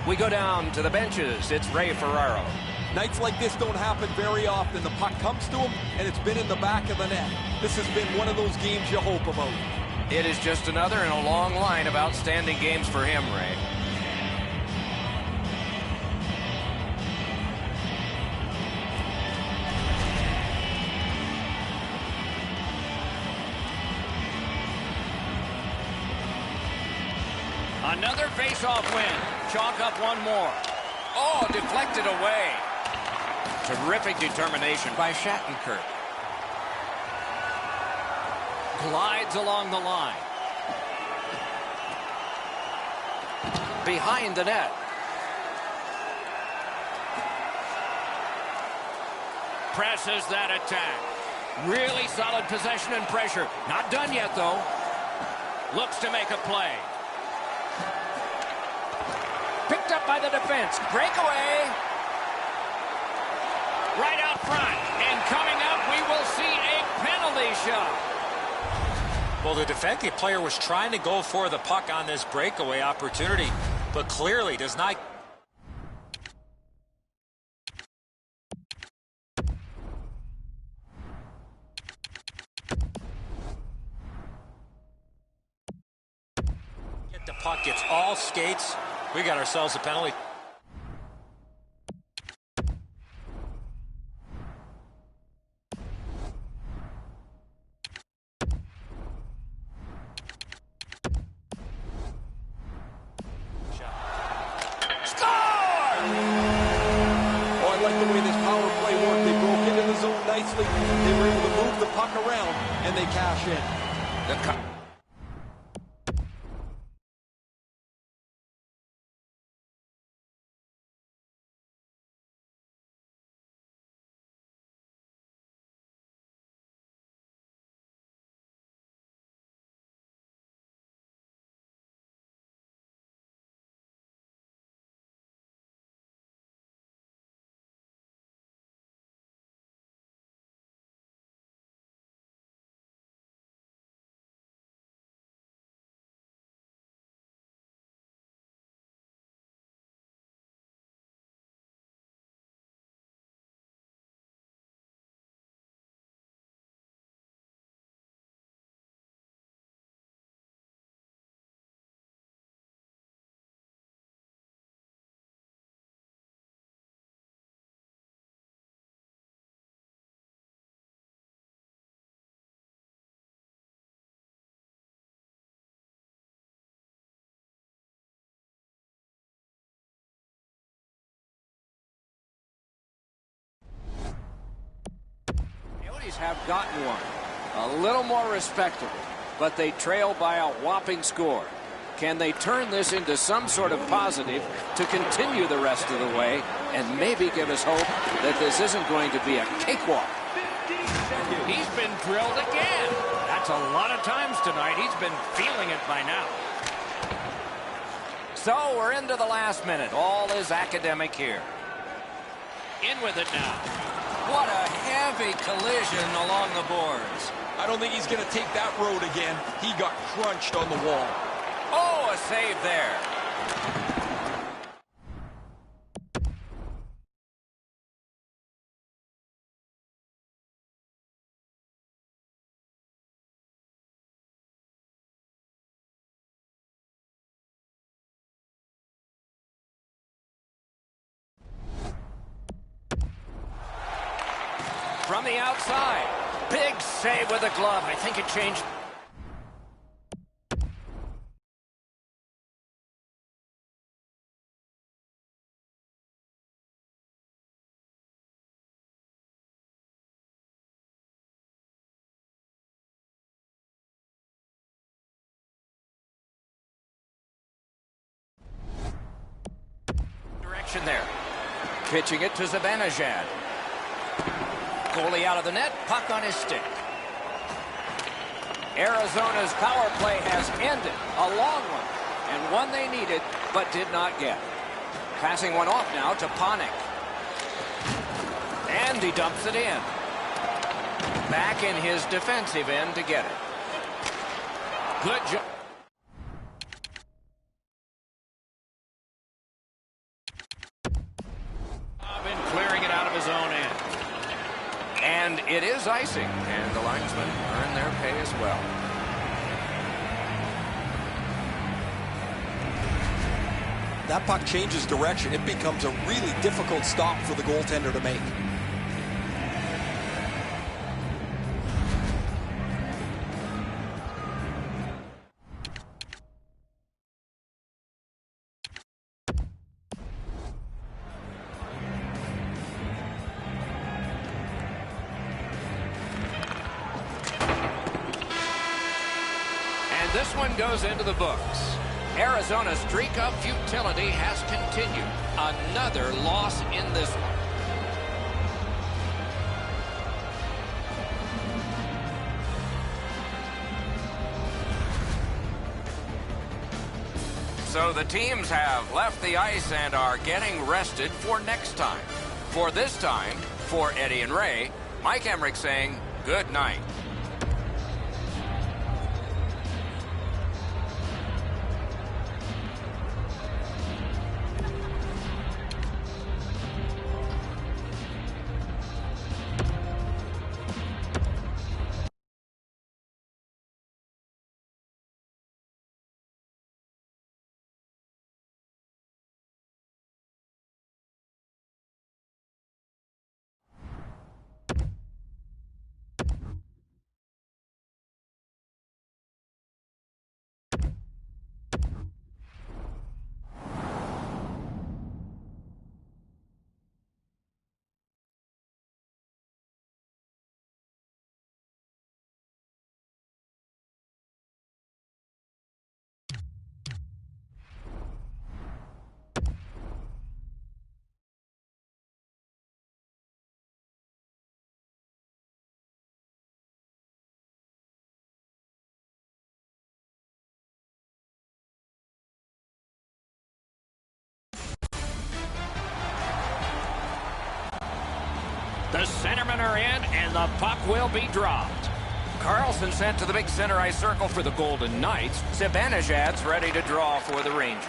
We go down to the benches. It's Ray Ferraro. Nights like this don't happen very often. The puck comes to him, and it's been in the back of the net. This has been one of those games you hope about. It is just another in a long line of outstanding games for him, Ray. Another face-off win. Chalk up one more. Oh, deflected away. Terrific determination by Shattenkirk. Glides along the line. Behind the net. Presses that attack. Really solid possession and pressure. Not done yet, though. Looks to make a play. Picked up by the defense. Breakaway. Right out front. And coming up, we will see a penalty shot. Well, the defensive player was trying to go for the puck on this breakaway opportunity, but clearly does not. Get the puck, gets all skates. We got ourselves a penalty. Oh, I like the way this power play worked. They broke into nicely. They were able to move the puck around, and they cash in. Have gotten one. A little more respectable, but they trail by a whopping score. Can they turn this into some sort of positive to continue the rest of the way and maybe give us hope that this isn't going to be a cakewalk? He's been drilled again. That's a lot of times tonight. He's been feeling it by now. So we're into the last minute. All is academic here. In with it now. What a heavy collision along the boards. I don't think he's going to take that road again. He got crunched on the wall. Oh, a save there. From the outside. Big save with the glove. I think it changed. Direction there. Pitching it to Zibanejad. Goalie out of the net, puck on his stick. Arizona's power play has ended. A long one, and one they needed, but did not get. Passing one off now to Panik. And he dumps it in. Back in his defensive end to get it. Good job. In clearing it out of his own end. And it is icing, and the linesmen earn their pay as well. That puck changes direction. It becomes a really difficult stop for the goaltender to make. This one goes into the books. Arizona's streak of futility has continued. Another loss in this one. So the teams have left the ice and are getting rested for next time. For this time, for Eddie and Ray, Mike Emmerich saying good night. The centermen are in, and the puck will be dropped. Carlson sent to the big center ice circle for the Golden Knights. Zibanejad's ready to draw for the Rangers.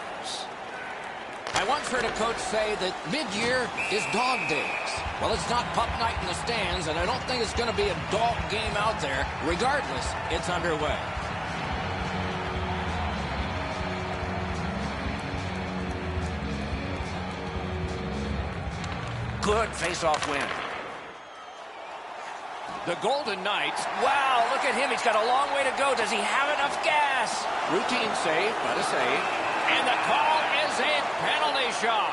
I once heard a coach say that mid-year is dog days. Well, it's not pup night in the stands, and I don't think it's going to be a dog game out there. Regardless, it's underway. Good face-off win. The Golden Knights, wow, look at him. He's got a long way to go. Does he have enough gas? Routine save, but a save. And the call is a penalty shot.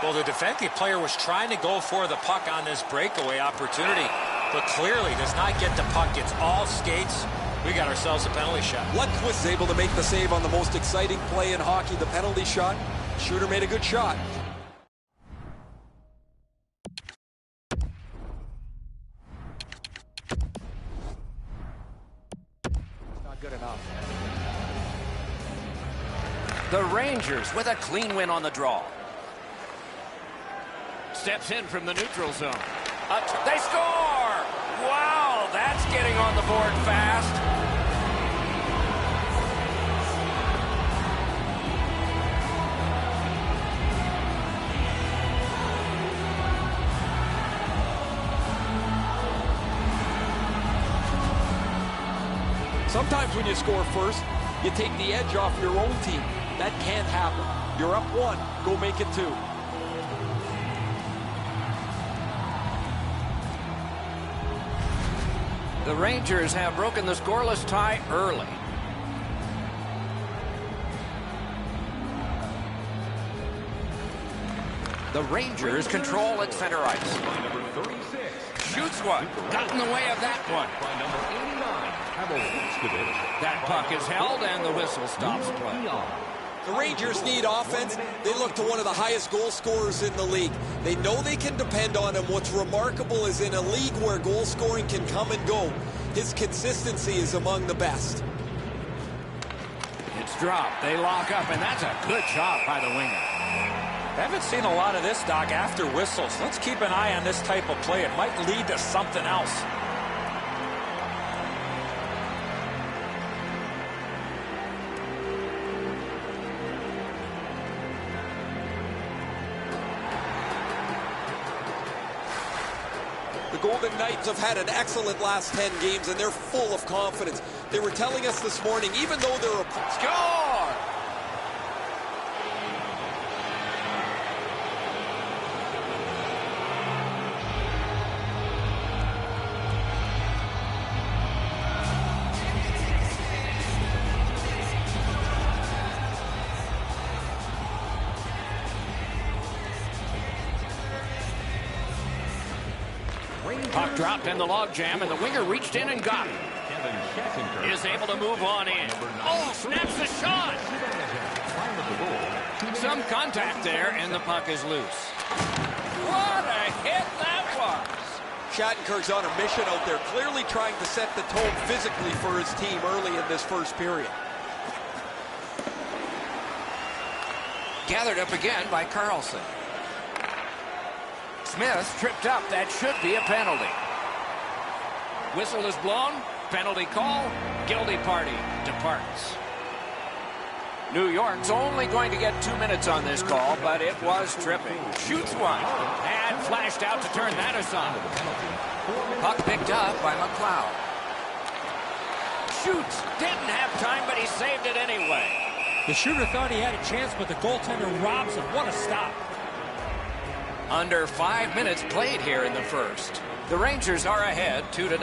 Well, the defensive player was trying to go for the puck on this breakaway opportunity, but clearly does not get the puck. It's all skates. We got ourselves a penalty shot. Lundqvist able to make the save on the most exciting play in hockey, the penalty shot. Shooter made a good shot. Not good enough. The Rangers with a clean win on the draw. Steps in from the neutral zone. They score! Wow, that's getting on the board fast. Sometimes when you score first, you take the edge off your own team. That can't happen. You're up one, go make it two. The Rangers have broken the scoreless tie early. The Rangers control at center ice. By number 36. Shoots one. Got in the way of that one. By number 89. That puck is held, and the whistle stops play. The Rangers need offense. They look to one of the highest goal scorers in the league. They know they can depend on him. What's remarkable is in a league where goal scoring can come and go, his consistency is among the best. It's dropped. They lock up, and that's a good job by the winger. I haven't seen a lot of this, Doc, after whistles. Let's keep an eye on this type of play. It might lead to something else. The Golden Knights have had an excellent last 10 games, and they're full of confidence. They were telling us this morning, even though they're a... Score! Puck dropped in the logjam, and the winger reached in and got it. Is able to move on in. Oh, snaps the shot! Some contact there, and the puck is loose. What a hit that was! Shattenkirk's on a mission out there, clearly trying to set the tone physically for his team early in this first period. Gathered up again by Carlson. Smith tripped up. That should be a penalty. Whistle is blown. Penalty call. Guilty party departs. New York's only going to get 2 minutes on this call, but it was tripping. Shoots one. And flashed out to turn that aside. Puck picked up by McLeod. Shoots. Didn't have time, but he saved it anyway. The shooter thought he had a chance, but the goaltender robs him. What a stop. Under 5 minutes played here in the first. The Rangers are ahead 2-0.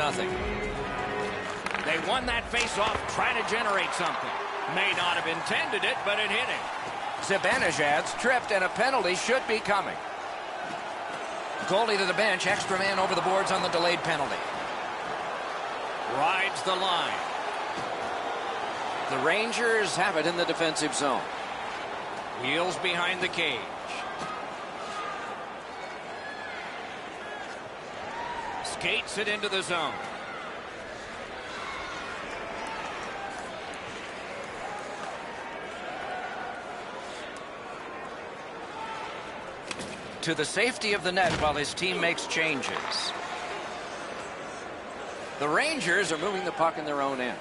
They won that face-off trying to generate something. May not have intended it, but it hit him. Zibanejad's tripped, and a penalty should be coming. Goalie to the bench, extra man over the boards on the delayed penalty. Rides the line. The Rangers have it in the defensive zone. Wheels behind the cage. Skates it into the zone. to the safety of the net while his team makes changes. The Rangers are moving the puck in their own end.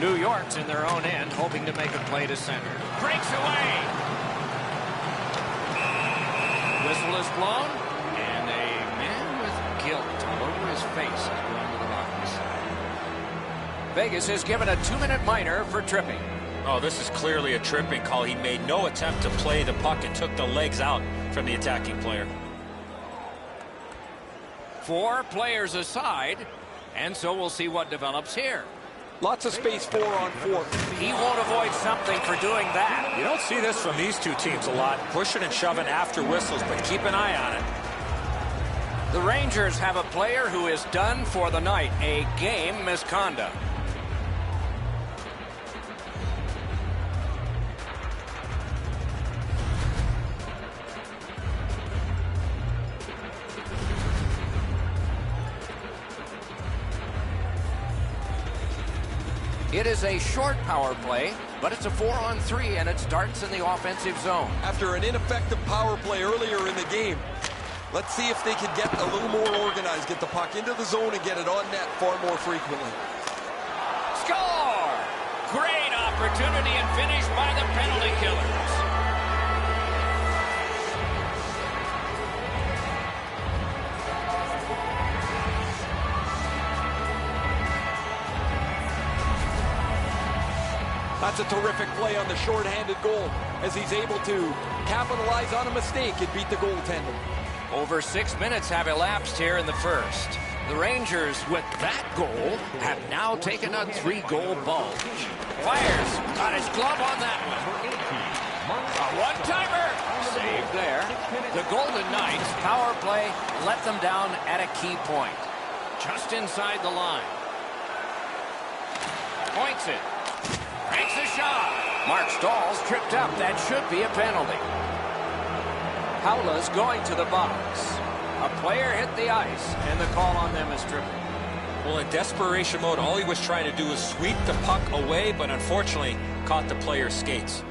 New York's in their own end, hoping to make a play to center. Breaks away. Whistle is blown, and a man with guilt all over his face has gone to the box. Vegas has given a 2-minute minor for tripping. Oh, this is clearly a tripping call. He made no attempt to play the puck and took the legs out from the attacking player. 4 players aside, and so we'll see what develops here. Lots of space 4-on-4. He won't avoid something for doing that. You don't see this from these two teams a lot, pushing and shoving after whistles, but keep an eye on it. The Rangers have a player who is done for the night, a game misconduct. It is a short power play, but it's a 4-on-3, and it starts in the offensive zone. After an ineffective power play earlier in the game, let's see if they can get a little more organized, get the puck into the zone and get it on net far more frequently. Score! Great opportunity and finish by the penalty killers. That's a terrific play on the short-handed goal as he's able to capitalize on a mistake and beat the goaltender. Over 6 minutes have elapsed here in the first. The Rangers, with that goal, have now taken a 3-goal bulge. Fires, got his glove on that one. A one-timer, saved there. The Golden Knights power play let them down at a key point. Just inside the line. Points it. Makes a shot. Mark Stahl's tripped up. That should be a penalty. Howla's going to the box. A player hit the ice, and the call on them is tripping. Well, in desperation mode, all he was trying to do was sweep the puck away, but unfortunately caught the player's skates.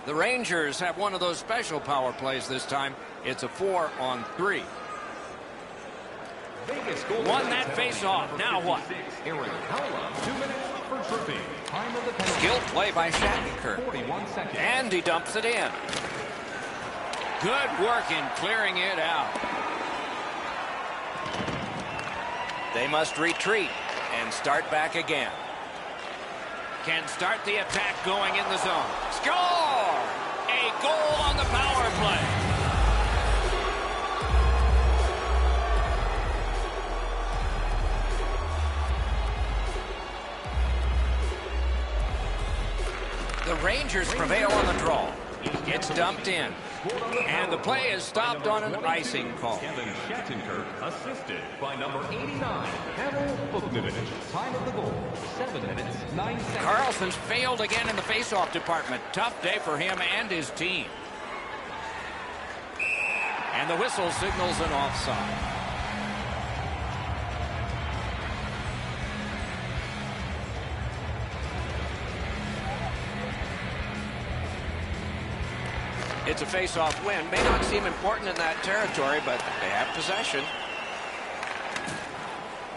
The Rangers have one of those special power plays this time. It's a 4-on-3. Won that face-off. Now what? Aaron Howla, 2 minutes for tripping. Time of the penalty. Skilled play by Shattenkirk. 41 seconds. And he dumps it in. Good work in clearing it out. They must retreat and start back again. Can start the attack going in the zone. Score! A goal on the power play. The Rangers prevail on the draw. It's dumped in. And the play is stopped on an icing call. Kevin Shattenkirk assisted by number 89, Pavel Buchnevich. Time of the goal, 7 minutes, 9 seconds. Carlson's failed again in the faceoff department. Tough day for him and his team. And the whistle signals an offside. It's a face-off win. May not seem important in that territory, but they have possession.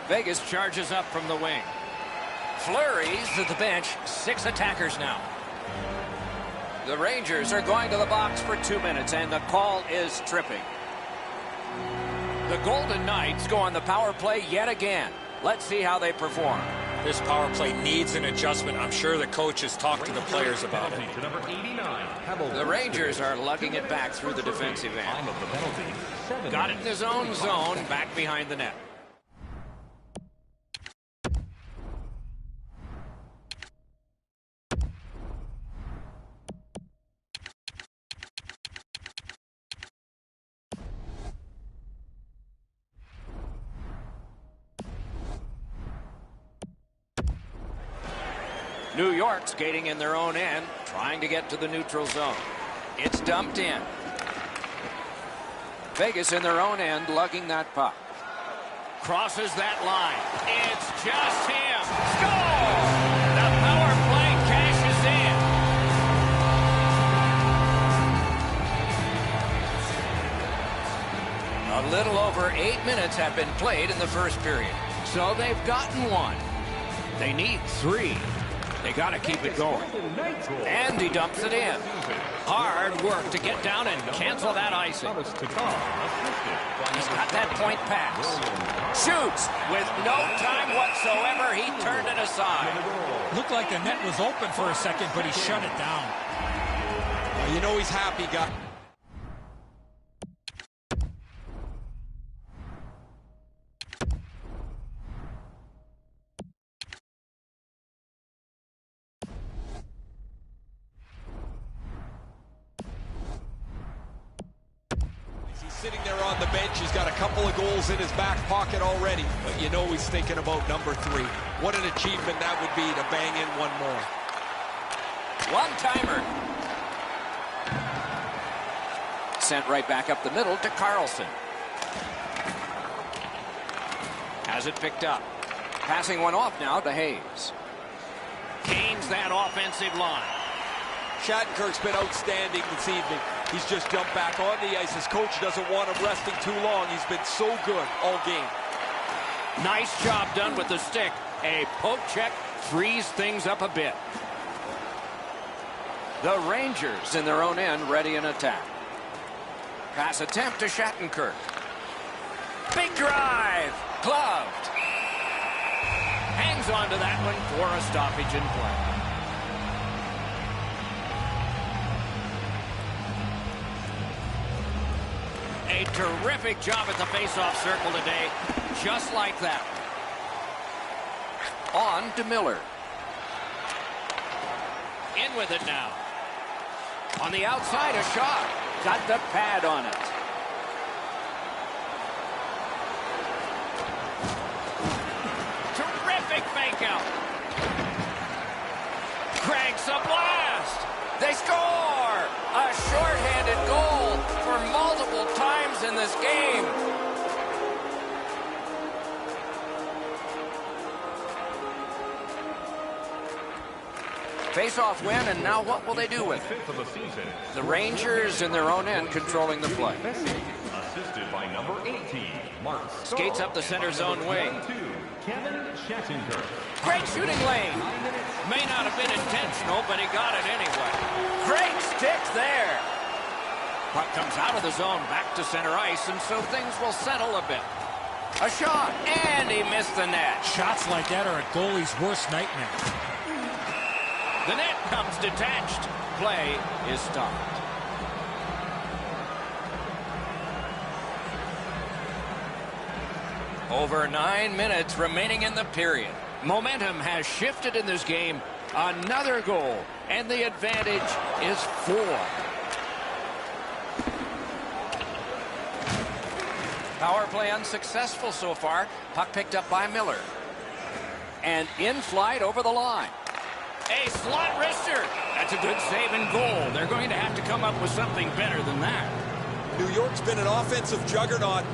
Vegas charges up from the wing. Fleury's at the bench. 6 attackers now. The Rangers are going to the box for 2 minutes, and the call is tripping. The Golden Knights go on the power play yet again. Let's see how they perform. This power play needs an adjustment. I'm sure the coach has talked to the players about it. To number 89, The Rangers are lugging it back through the defensive end. time of the penalty, 7 Got it in his own zone, back behind the net. New York skating in their own end, trying to get to the neutral zone. It's dumped in. Vegas in their own end, lugging that puck. Crosses that line. It's just him. Score! The power play cashes in. A little over 8 minutes have been played in the first period. So they've gotten one. They need 3. They got to keep it going. And he dumps it in. Hard work to get down and cancel that icing. He's got that point pass. Shoots with no time whatsoever. He turned it aside. Looked like the net was open for a second, but he shut it down. Well, you know he's happy, guy. Sitting there on the bench, he's got a couple of goals in his back pocket already, but you know he's thinking about number 3. What an achievement that would be to bang in one more. One-timer. Sent right back up the middle to Carlson. Has it picked up. Passing one off now to Hayes. Gains that offensive line. Shattenkirk's been outstanding this evening. He's just jumped back on the ice. His coach doesn't want him resting too long. He's been so good all game. Nice job done with the stick. A poke check frees things up a bit. The Rangers in their own end ready in attack. Pass attempt to Shattenkirk. Big drive. Gloved. Hangs on to that one for a stoppage in play. A terrific job at the faceoff circle today, just like that. On to Miller. In with it now. On the outside, a shot. Got the pad on it. Terrific fake out. Cranks a blast. They score! A shorthanded goal for multiple times in this game. Face-off win, and now what will they do with it? The Rangers in their own end controlling the play. Assisted by number 18, Mark. Skates up the center zone wing. Great shooting lane. May not have been intentional, but he got it anyway. Great stick there. Puck comes out of the zone back to center ice, and so things will settle a bit. A shot, and he missed the net. Shots like that are a goalie's worst nightmare. The net comes detached. Play is stopped. Over 9 minutes remaining in the period. Momentum has shifted in this game. Another goal, and the advantage is 4. Power play unsuccessful so far. Puck picked up by Miller. And in flight over the line. A slot wrister. That's a good save and goal. They're going to have to come up with something better than that. New York's been an offensive juggernaut,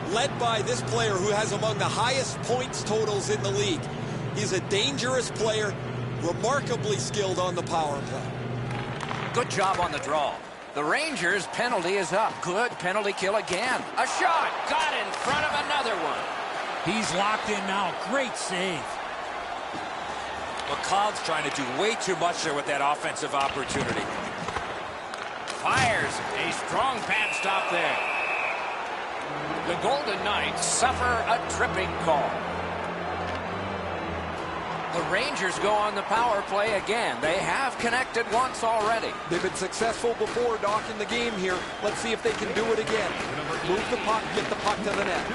led by this player who has among the highest points totals in the league. He's a dangerous player, remarkably skilled on the power play. Good job on the draw. The Rangers' penalty is up. Good penalty kill again. A shot. Got in front of another one. He's locked in now. Great save. McLeod's trying to do way too much there with that offensive opportunity. Fires a strong pad stop there. The Golden Knights suffer a tripping call. The Rangers go on the power play again. They have connected once already. They've been successful before, Doc, in the game here. Let's see if they can do it again. Move the puck, get the puck to the net.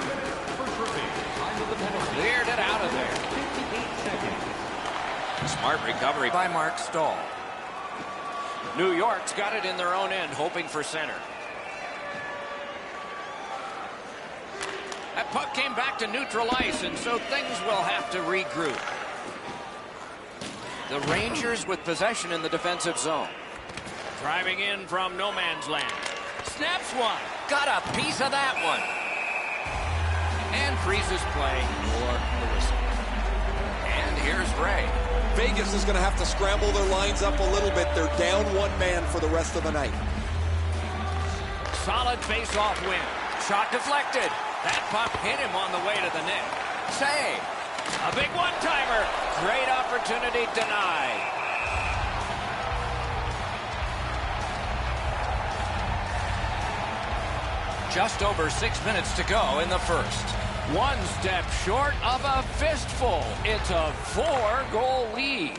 Cleared it out of there. Smart recovery by Mark Stahl. New York's got it in their own end, hoping for center. That puck came back to neutral ice, and so things will have to regroup. The Rangers with possession in the defensive zone. Driving in from no man's land. Snaps one. Got a piece of that one. And freezes play for the whistle. And here's Ray. Vegas is going to have to scramble their lines up a little bit. They're down one man for the rest of the night. Solid face-off win. shot deflected. That puck hit him on the way to the net. Save. A big one-timer. Great opportunity denied. Just over 6 minutes to go in the first. One step short of a fistful. It's a 4-goal lead.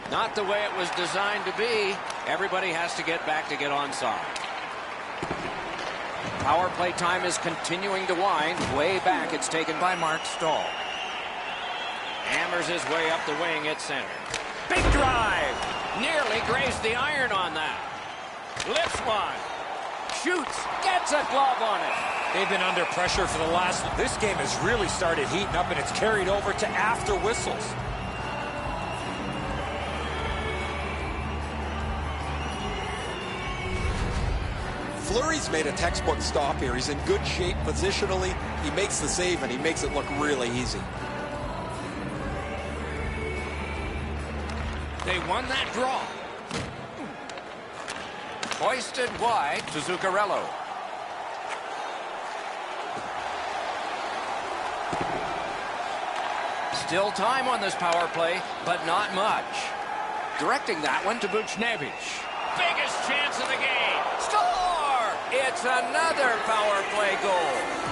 Not the way it was designed to be. Everybody has to get back to get onside. Power play time is continuing to wind. Way back, it's taken by Mark Stahl. Hammers his way up the wing at center. Big drive. Nearly grazed the iron on that. Lifts one. Shoots. Gets a glove on it. They've been under pressure for the last... This game has really started heating up, and it's carried over to after whistles. Fleury's made a textbook stop here. He's in good shape positionally. He makes the save, and he makes it look really easy. They won that draw. Hoisted wide to Zuccarello. Still time on this power play, but not much. Directing that one to Buchnevich. Biggest chance of the game. Score! It's another power play goal.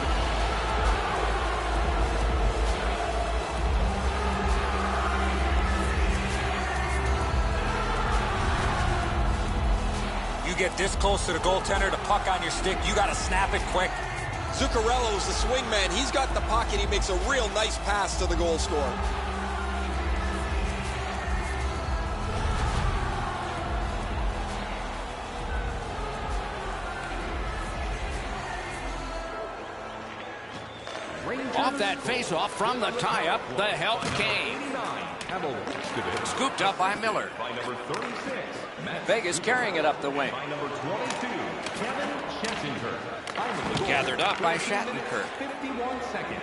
You get this close to the goaltender, the puck on your stick, you got to snap it quick. Zuccarello's the swing man. He's got the puck, and he makes a real nice pass to the goal scorer. Off that face-off from the tie-up, the help came. Scooped up by Miller. By number 36, Vegas carrying it up the wing. by number 22, Kevin Schetzinger. Time of the goal, Gathered up by Shattenkirk. 51 seconds.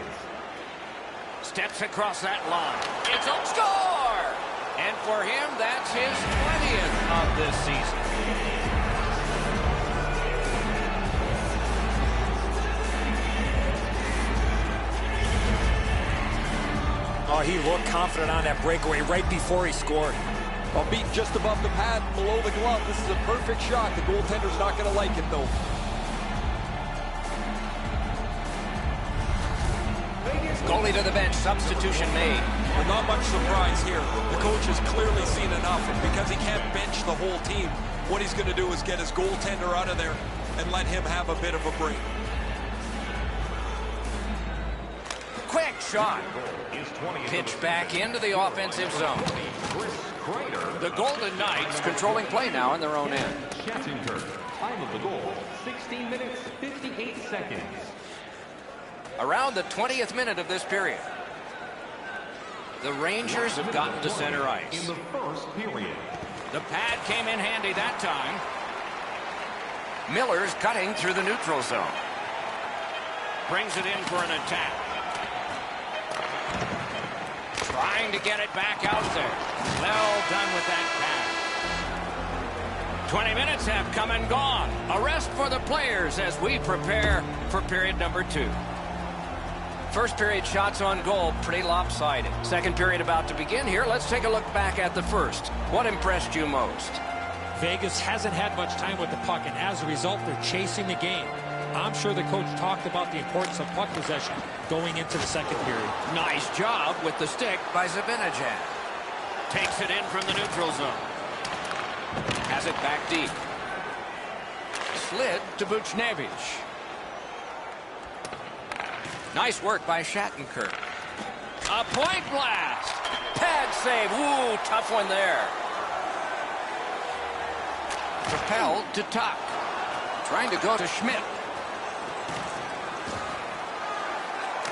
Steps across that line. It's a score! And for him, that's his 20th of this season. Oh, he looked confident on that breakaway right before he scored. Well, beat just above the pad, below the glove. This is a perfect shot. The goaltender's not going to like it, though. Goalie to the bench, substitution made. Well, not much surprise here. The coach has clearly seen enough, and because he can't bench the whole team, what he's going to do is get his goaltender out of there and let him have a bit of a break. Quick shot. Pitch back into the offensive zone. The Golden Knights controlling play now in their own end. Schetzinger. Time of the goal, 16 minutes, 58 seconds. Around the 20th minute of this period. The Rangers have gotten to center ice. In the first period. The pad came in handy that time. Miller's cutting through the neutral zone. Brings it in for an attack. Trying to get it back out there. Well done with that pass. 20 minutes have come and gone. A rest for the players as we prepare for period number 2. First period shots on goal, pretty lopsided. Second period about to begin here. Let's take a look back at the first. What impressed you most? Vegas hasn't had much time with the puck, and as a result, they're chasing the game. I'm sure the coach talked about the importance of puck possession going into the second period. Nice job with the stick by Zibanejad. Takes it in from the neutral zone. Has it back deep. Slid to Buchnevich. Nice work by Shattenkirk. A point blast. Pad save. Ooh, tough one there. Propelled to Tuck. Trying to go to Schmidt.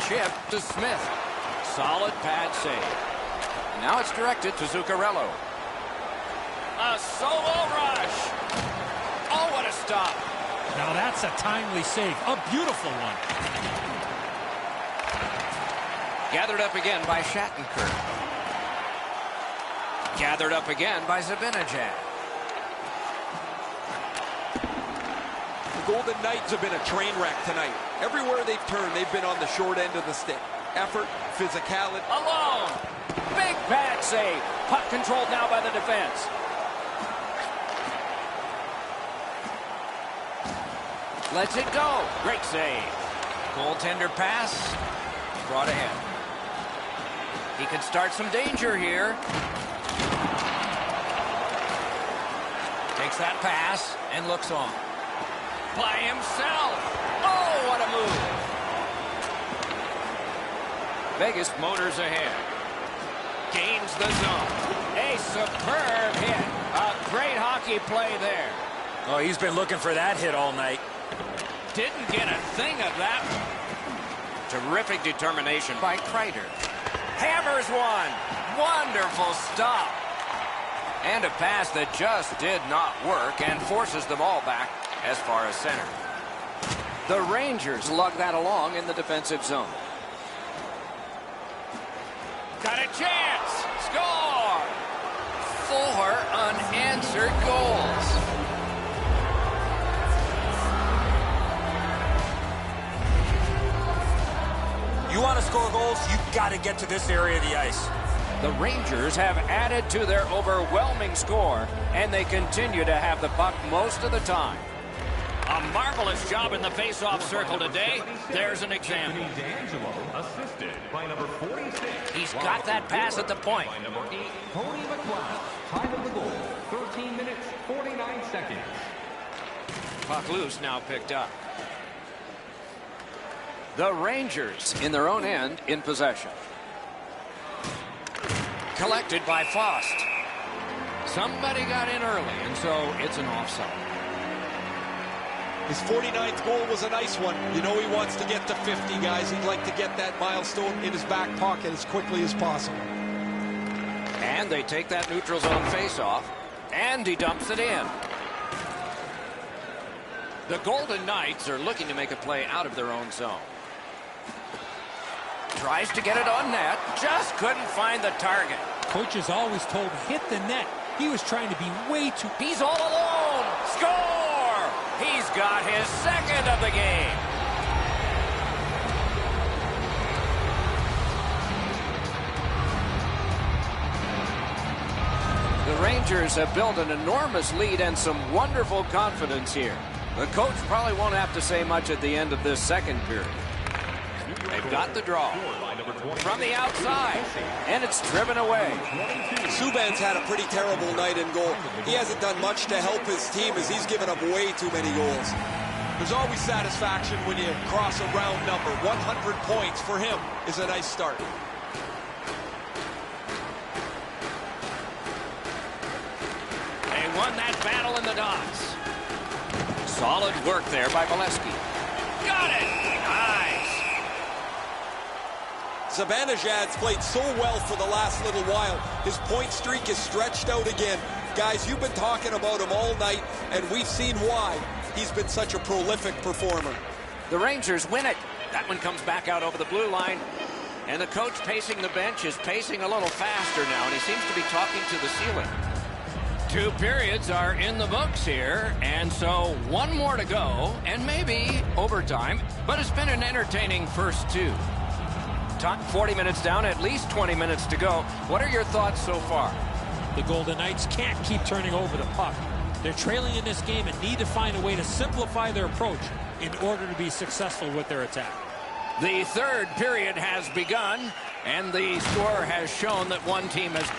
Chip to Smith. Solid pad save. Now it's directed to Zuccarello. A solo rush. Oh, what a stop. Now that's a timely save. A beautiful one. Gathered up again by Shattenkirk. Gathered up again by Zibanejad. The Golden Knights have been a train wreck tonight. Everywhere they've turned, they've been on the short end of the stick. Effort, physicality. Alone. Big pad save. Puck controlled now by the defense. Lets it go. Great save. Goaltender pass. Brought ahead. He could start some danger here. Takes that pass and looks on. By himself. Oh, what a move. Vegas motors ahead. Gains the zone. A superb hit. A great hockey play there. Oh, he's been looking for that hit all night. Didn't get a thing of that. Terrific determination by Kreider. Hammers one. Wonderful stop. And a pass that just did not work and forces the ball back as far as center. The Rangers lug that along in the defensive zone. Got a chance. Score. 4 unanswered goals. You want to score goals, you've got to get to this area of the ice. The Rangers have added to their overwhelming score, and they continue to have the puck most of the time. A marvelous job in the face-off circle today. There's an example. D'Angelo, assisted by number 46. He's got that pass at the point. By number 8, Tony McLeod. Time of the goal, 13 minutes, 49 seconds. Puck loose, now picked up. The Rangers in their own end in possession. Collected by Faust. Somebody got in early, and so it's an offside. His 49th goal was a nice one. You know he wants to get to 50, guys. He'd like to get that milestone in his back pocket as quickly as possible. And they take that neutral zone face-off, and he dumps it in. The Golden Knights are looking to make a play out of their own zone. Tries to get it on net, just couldn't find the target. Coach is always told, hit the net. He was trying to be way too... He's all alone. Score! He's got his second of the game. The Rangers have built an enormous lead and some wonderful confidence here. The coach probably won't have to say much at the end of this second period. They've got the draw from the outside, and it's driven away. Subban's had a pretty terrible night in goal. He hasn't done much to help his team as he's given up way too many goals. There's always satisfaction when you cross a round number. 100 points for him is a nice start. They won that battle in the dots. Solid work there by Bolesky. Got it! Nice! Zibanejad's played so well for the last little while. His point streak is stretched out again. Guys, you've been talking about him all night, and we've seen why he's been such a prolific performer. The Rangers win it. That one comes back out over the blue line. And the coach pacing the bench is pacing a little faster now, and he seems to be talking to the ceiling. 2 periods are in the books here, and so 1 more to go, and maybe overtime. But it's been an entertaining first 2. 40 minutes down, at least 20 minutes to go. What are your thoughts so far? The Golden Knights can't keep turning over the puck. They're trailing in this game and need to find a way to simplify their approach in order to be successful with their attack. The third period has begun, and the score has shown that one team has...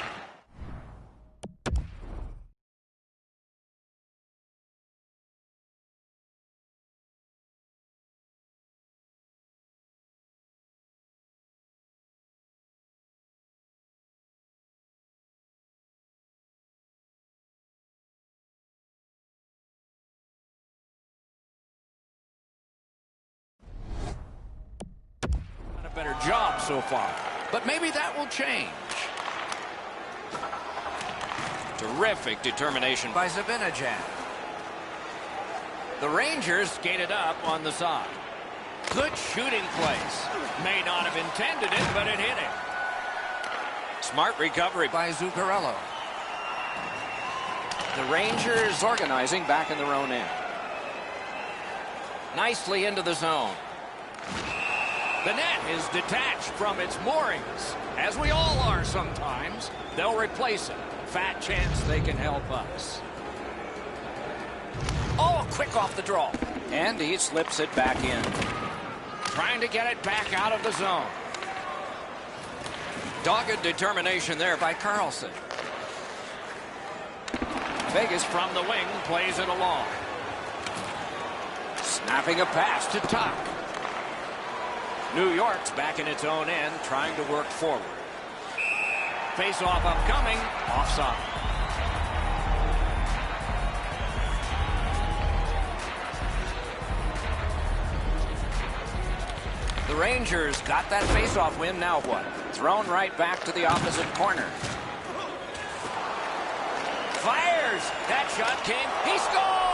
better job so far, but maybe that will change. Terrific determination by Zibanejad. The Rangers skated up on the side. Good shooting place. May not have intended it, but it hit him. Smart recovery by Zuccarello. The Rangers organizing back in their own end. Nicely into the zone. The net is detached from its moorings, as we all are sometimes. They'll replace it. Fat chance they can help us. Oh, quick off the draw. And he slips it back in. Trying to get it back out of the zone. Dogged determination there by Carlson. Vegas from the wing plays it along. Snapping a pass to Tuck. New York's back in its own end, trying to work forward. Face-off upcoming, offside. The Rangers got that face-off win, now what? Thrown right back to the opposite corner. Fires! That shot came, he scores!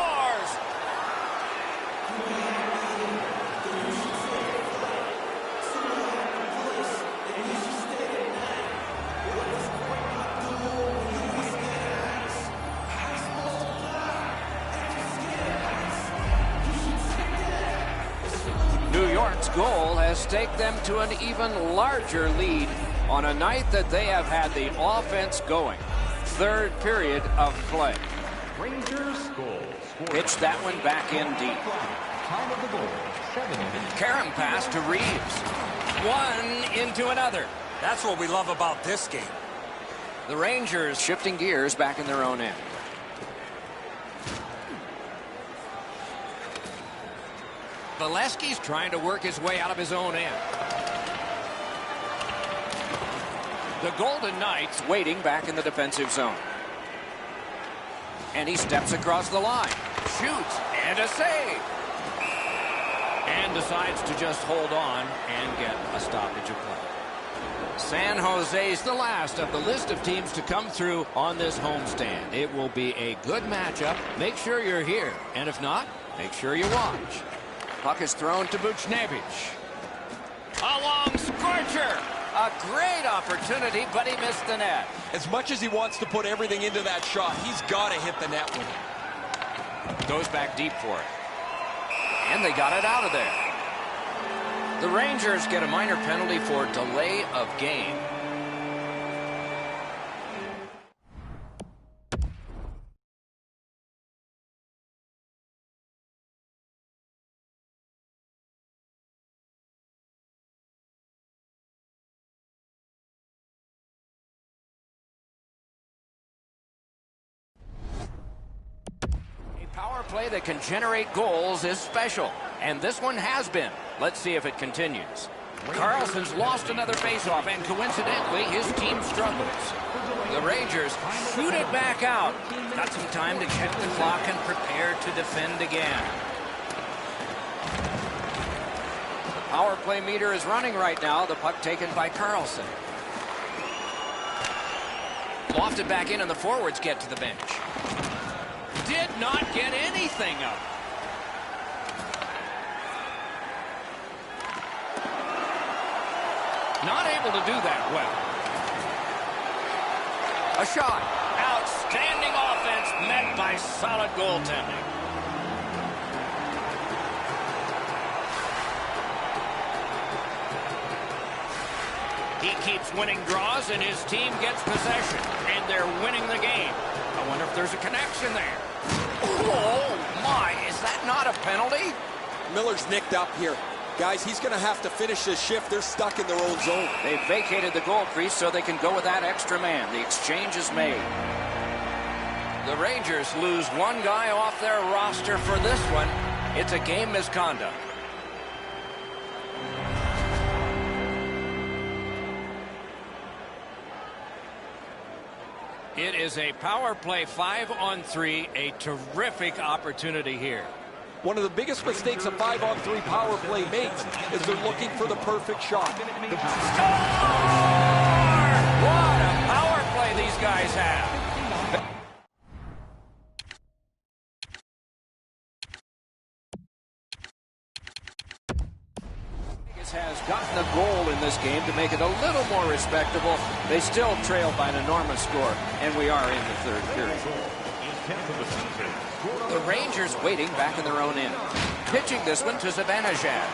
New York's goal has taken them to an even larger lead on a night that they have had the offense going. Third period of play. Rangers goal. Pitch that one back in deep. Time of the goal, 7 minutes. Karam pass to Reeves. One into another. That's what we love about this game. The Rangers shifting gears back in their own end. Valesky's trying to work his way out of his own end. The Golden Knights waiting back in the defensive zone. And he steps across the line. Shoots and a save. And decides to just hold on and get a stoppage of play. San Jose's the last of the list of teams to come through on this homestand. It will be a good matchup. Make sure you're here. And if not, make sure you watch. Puck is thrown to Buchnevich. A long scorcher. A great opportunity, but he missed the net. As much as he wants to put everything into that shot, he's got to hit the net with it. Goes back deep for it. And they got it out of there. The Rangers get a minor penalty for delay of game. Power play that can generate goals is special, and this one has been. Let's see if it continues. Carlson's lost another faceoff, and coincidentally, his team struggles. The Rangers shoot it back out. Got some time to check the clock and prepare to defend again. The power play meter is running right now. The puck taken by Carlson. Lofted back in, and the forwards get to the bench. Did not get anything up. Not able to do that well. A shot. Outstanding offense met by solid goaltending. He keeps winning draws, and his team gets possession, and they're winning the game. I wonder if there's a connection there. Oh, my. Is that not a penalty? Miller's nicked up here. Guys, he's going to have to finish this shift. They're stuck in their own zone. They've vacated the goal crease so they can go with that extra man. The exchange is made. The Rangers lose one guy off their roster for this one. It's a game misconduct. It is a power play 5-on-3, a terrific opportunity here. One of the biggest mistakes a 5-on-3 power play makes is they're looking for the perfect shot. Score! What a power play these guys have. Has gotten a goal in this game to make it a little more respectable. They still trail by an enormous score, and we are in the third period. The Rangers waiting back in their own end. Pitching this one to Zibanejad.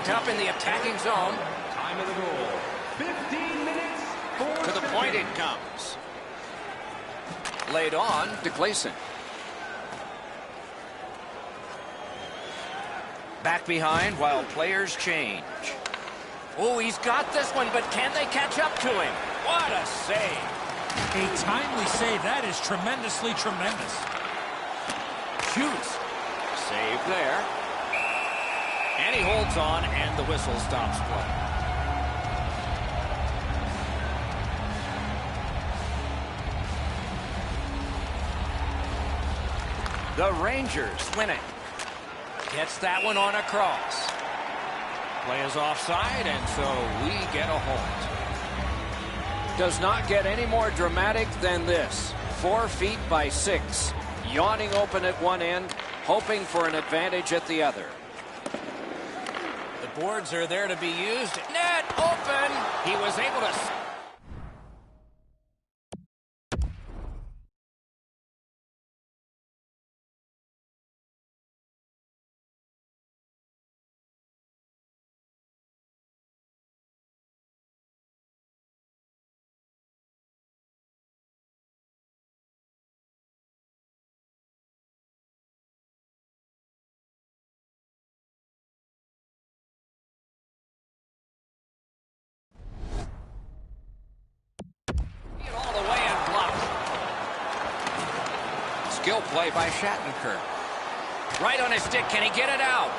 locked up in the attacking zone. Time of the goal, 15 minutes, 4 To the point it comes. Laid on to Gleason. Back behind while players change. Oh, he's got this one, but can they catch up to him? What a save. A timely save. That is tremendously tremendous. Shoots. Save there. And he holds on, and the whistle stops play. The Rangers win it. Gets that one on across. Play is offside, and so we get a halt. Does not get any more dramatic than this. 4 feet by 6. Yawning open at one end, hoping for an advantage at the other. The boards are there to be used. Net open. He was able to... all the way and blocked. Skill play by Shattenkirk. Right on his stick. Can he get it out?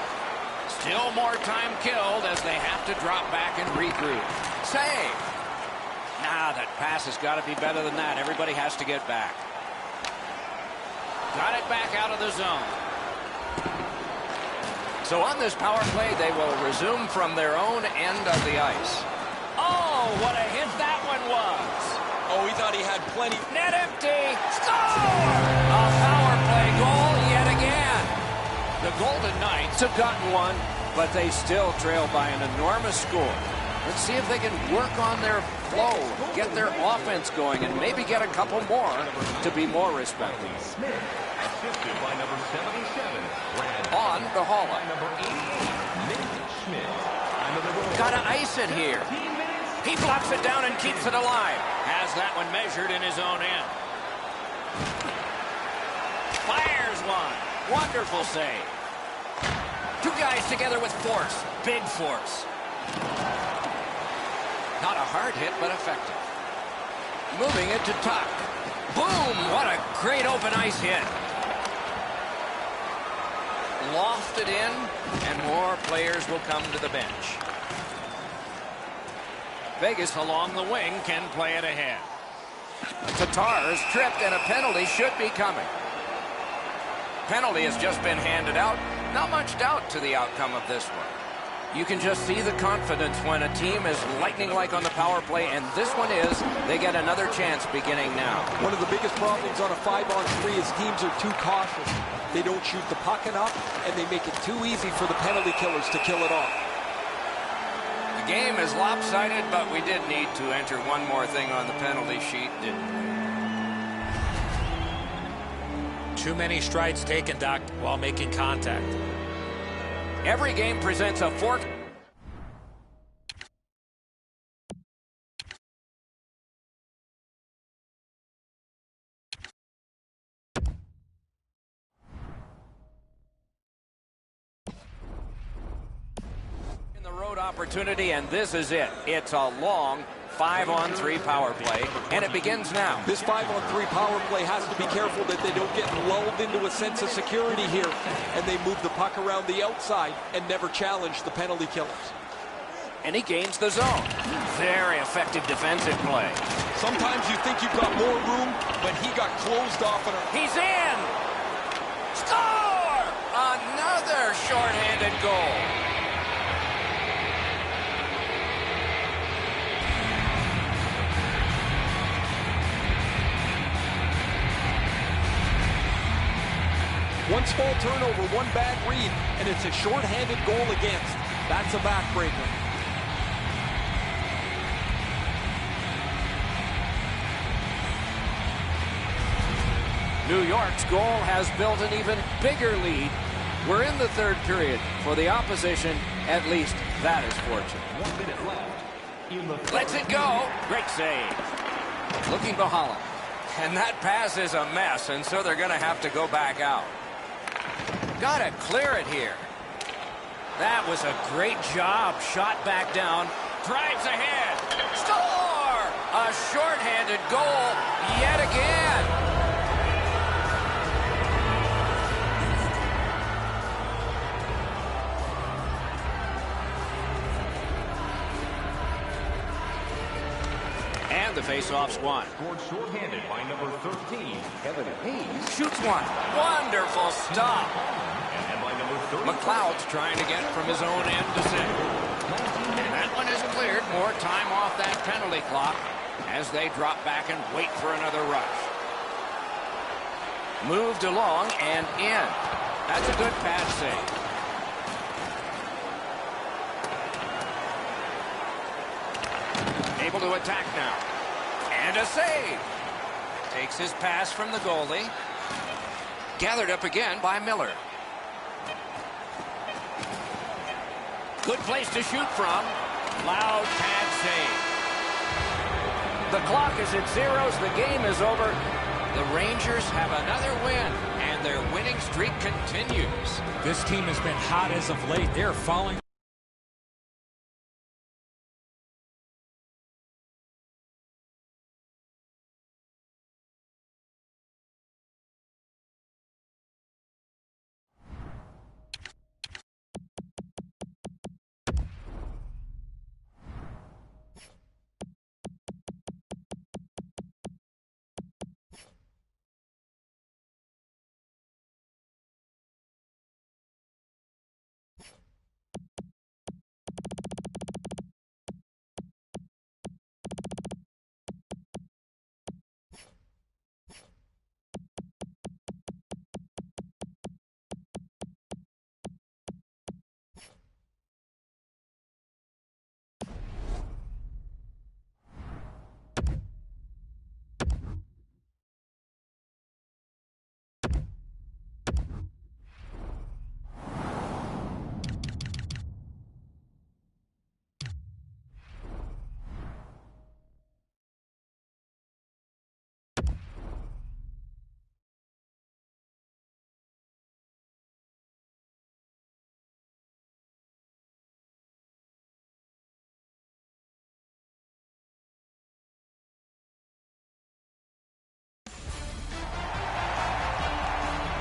Still more time killed as they have to drop back and regroup. Save. Nah, that pass has got to be better than that. Everybody has to get back. Got it back out of the zone. So on this power play, they will resume from their own end of the ice. Oh, what a hit that one was. Oh, he thought he had plenty. Net empty. Score! A power play goal yet again. The Golden Knights have gotten one, but they still trail by an enormous score. Let's see if they can work on their flow, get their offense going, and maybe get a couple more to be more respected. Smith, assisted by number 77, Brad. On to Hall. Number 88, Nick Schmidt. Time of the goal. Gotta ice it here. 15 minutes. He blocks it down and keeps it alive. Has that one measured in his own end. Fires one. Wonderful save. Two guys together with force. Big force. Not a hard hit, but effective. Moving it to Tuck. Boom! What a great open ice hit. Lofted in, and more players will come to the bench. Vegas along the wing can play it ahead. Tatar's tripped, and a penalty should be coming. Penalty has just been handed out. Not much doubt to the outcome of this one. You can just see the confidence when a team is lightning-like on the power play, and this one is. They get another chance beginning now. One of the biggest problems on a 5-on-3 is teams are too cautious. They don't shoot the puck enough, and they make it too easy for the penalty killers to kill it off. The game is lopsided, but we did need to enter one more thing on the penalty sheet, didn't we? Too many strides taken, Doc, while making contact. Every game presents a fork. In the road opportunity, and this is it. It's a long 5-on-3 power play, and it begins now. This 5-on-3 power play has to be careful that they don't get lulled into a sense of security here, and they move the puck around the outside and never challenge the penalty killers. And he gains the zone. Very effective defensive play. Sometimes you think you've got more room, but he got closed off. He's in! Score! Another shorthanded goal. One small turnover, one bad read, and it's a shorthanded goal against. That's a backbreaker. New York's goal has built an even bigger lead. We're in the third period. For the opposition, At least that is fortunate. 1 minute left in the Lets it go. Great save. Looking to Holland. And that pass is a mess, and so they're going to have to go back out. Got to clear it here. That was a great job. Shot back down. Drives ahead. Score! A shorthanded goal yet again. And the face-off's won. scored shorthanded by number 13, Kevin Hayes. Shoots one. Wonderful stop. And by number 30, McLeod's trying to get from his own end to center. And that one is cleared. More time off that penalty clock as they drop back and wait for another rush. Moved along and in. That's a good pad save. Able to attack now. And a save. Takes his pass from the goalie. Gathered up again by Miller. Good place to shoot from. Loud pad save. The clock is at zeros. The game is over. The Rangers have another win, and their winning streak continues. This team has been hot as of late. They're falling.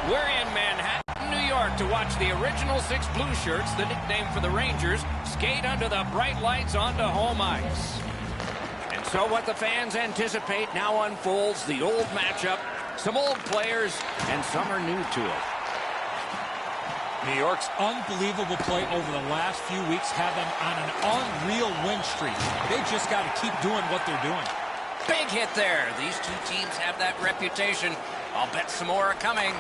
We're in Manhattan, New York to watch the original 6 blue shirts, the nickname for the Rangers, skate under the bright lights onto home ice. And so what the fans anticipate now unfolds, the old matchup, some old players, and some are new to it. New York's unbelievable play over the last few weeks have them on an unreal win streak. They just got to keep doing what they're doing. Big hit there. These two teams have that reputation. I'll bet some more are coming.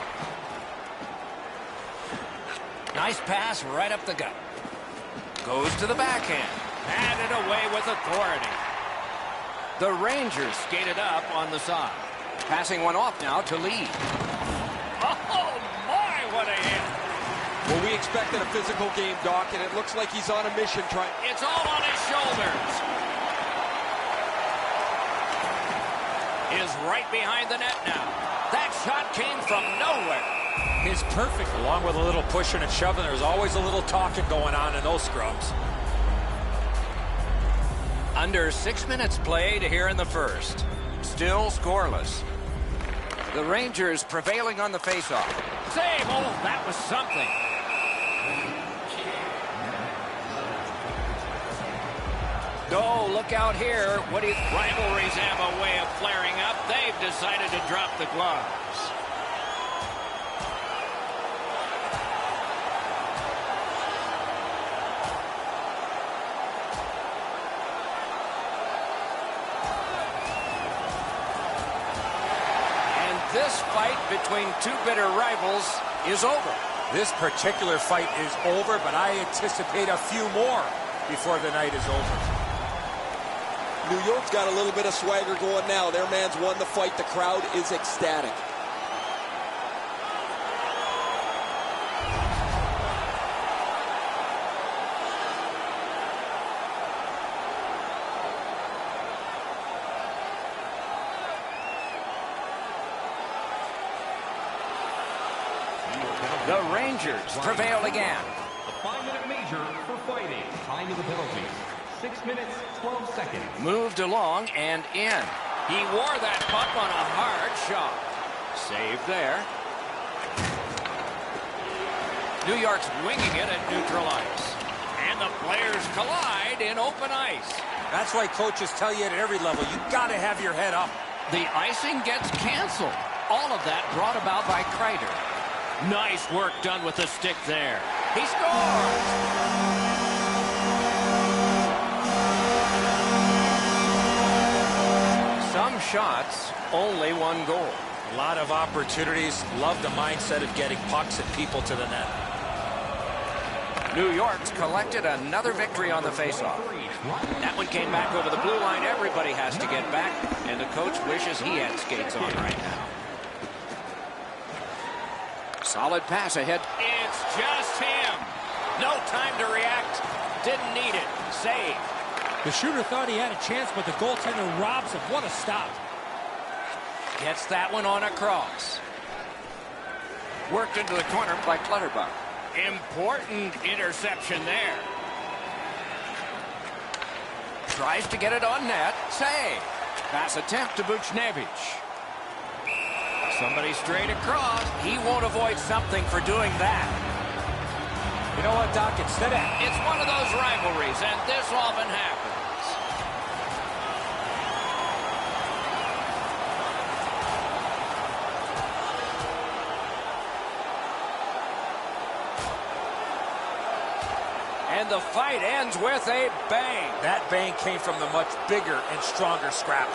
Nice pass right up the gut. Goes to the backhand. Handed away with authority. The Rangers skated up on the side. Passing one off now to Lee. Oh, my, what a hit. Well, we expected a physical game, Doc, and it looks like he's on a mission trying. It's all on his shoulders. Is right behind the net now. That shot came from nowhere. It's perfect. Along with a little pushing and shoving, there's always a little talking going on in those scrums. Under 6 minutes played here in the first. Still scoreless. The Rangers prevailing on the faceoff. Save! Oh, that was something. Oh, look out here. What do you... Rivalries have a way of flaring up. They've decided to drop the gloves. And this fight between two bitter rivals is over. This particular fight is over, but I anticipate a few more before the night is over. New York's got a little bit of swagger going now. Their man's won the fight. The crowd is ecstatic. The Rangers prevail again. A 5-minute major for fighting. Time of the penalties, 6 minutes, 12 seconds. Moved along and in. He wore that puck on a hard shot. Save there. New York's winging it at neutral ice. And the players collide in open ice. That's why coaches tell you at every level, you got to have your head up. The icing gets canceled. All of that brought about by Kreider. Nice work done with the stick there. He scores! Some shots, only one goal. A lot of opportunities. Love the mindset of getting pucks and people to the net. New York's collected another victory on the faceoff. That one came back over the blue line. Everybody has to get back, and the coach wishes he had skates on right now. Solid pass ahead. It's just him. No time to react. Didn't need it. Save. The shooter thought he had a chance, but the goaltender robs him. What a stop. Gets that one on a cross. Worked into the corner by Clutterbuck. Important interception there. Tries to get it on net. Save. Pass attempt to Buchnevich. Somebody straight across. He won't avoid something for doing that. You know what, Doc? Instead of... It's one of those rivalries, and this often happens. And the fight ends with a bang. That bang came from the much bigger and stronger scrap.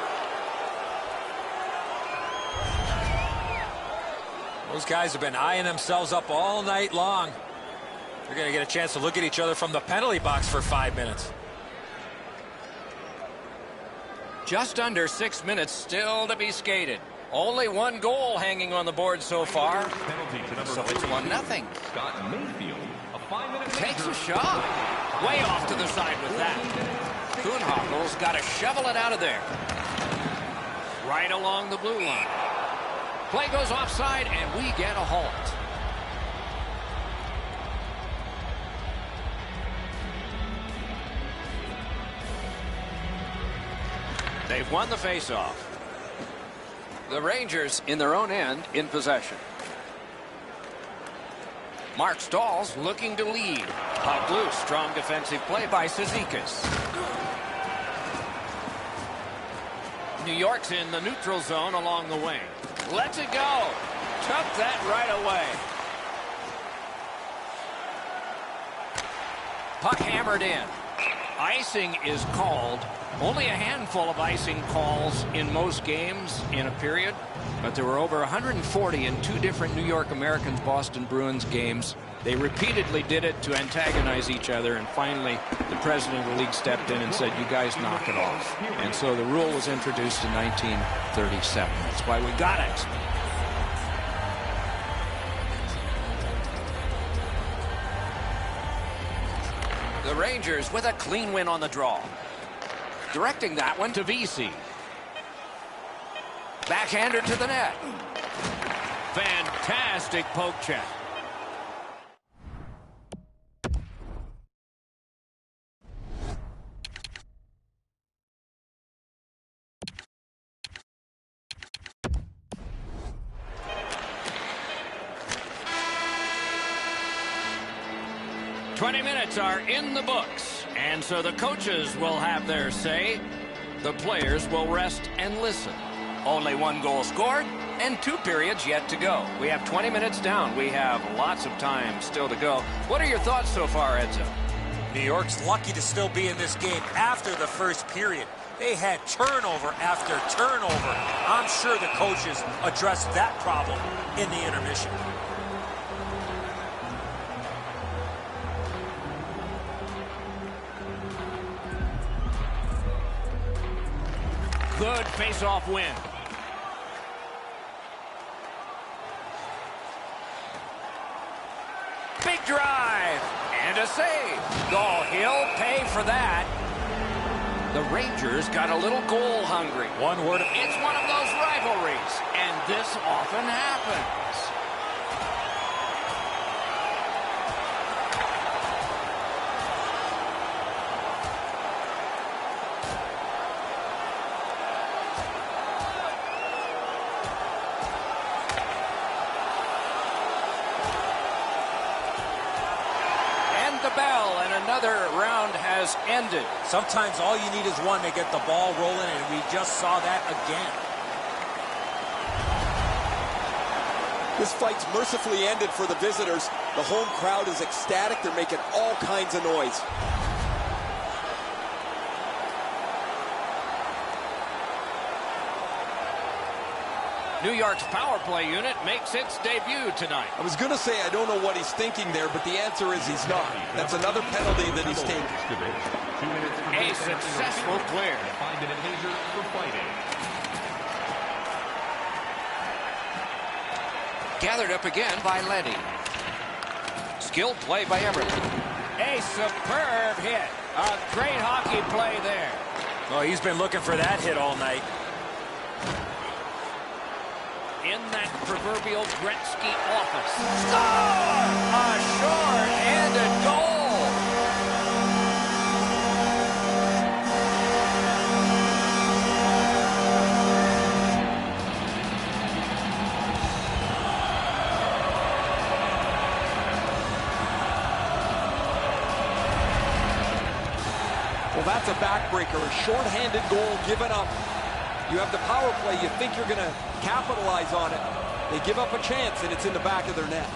Those guys have been eyeing themselves up all night long. They're going to get a chance to look at each other from the penalty box for 5 minutes. Just under 6 minutes still to be skated. Only one goal hanging on the board so far. So it's 1-0. Scott Mayfield, a 5-minute Takes major. a shot. Way off to the side with that. Kuhnhackel's got to shovel it out of there. Right along the blue line. Play goes offside, and we get a halt. They've won the faceoff. The Rangers in their own end in possession. Mark Stahl's looking to lead. Puck loose. Strong defensive play by Cizikas. New York's in the neutral zone along the wing. Lets it go. Took that right away. Puck hammered in. Icing is called. Only a handful of icing calls in most games in a period, but there were over 140 in two different New York Americans Boston Bruins games. They repeatedly did it to antagonize each other, and finally the president of the league stepped in and said, you guys knock it off. And so the rule was introduced in 1937. That's why we got it. The Rangers with a clean win on the draw. Directing that one to VC. Backhander to the net. Fantastic poke check. "20 minutes are in the books, and so the coaches will have their say. The players will rest and listen. Only one goal scored and 2 periods yet to go. We have 20 minutes down. We have lots of time still to go. What are your thoughts so far, Edzo? New York's lucky to still be in this game after the first period. They had turnover after turnover. I'm sure the coaches addressed that problem in the intermission. Good face-off win. Big drive and a save. Oh, he'll pay for that. The Rangers got a little goal hungry. One word. It's one of those rivalries, and this often happens. was ended. Sometimes all you need is one to get the ball rolling, and we just saw that again. This fight's mercifully ended for the visitors. The home crowd is ecstatic. They're making all kinds of noise. New York's power play unit makes its debut tonight. I was going to say I don't know what he's thinking there, but the answer is he's not. That's another penalty that he's taken. A successful clear. 5-minute major for fighting. Gathered up again by Letty. Skilled play by Everly. A superb hit. A great hockey play there. Well, he's been looking for that hit all night. In that proverbial Gretzky office. Score! A short-handed goal. Well, that's a backbreaker, a short-handed goal given up. You have the power play, you think you're going to capitalize on it. They give up a chance, and it's in the back of their net.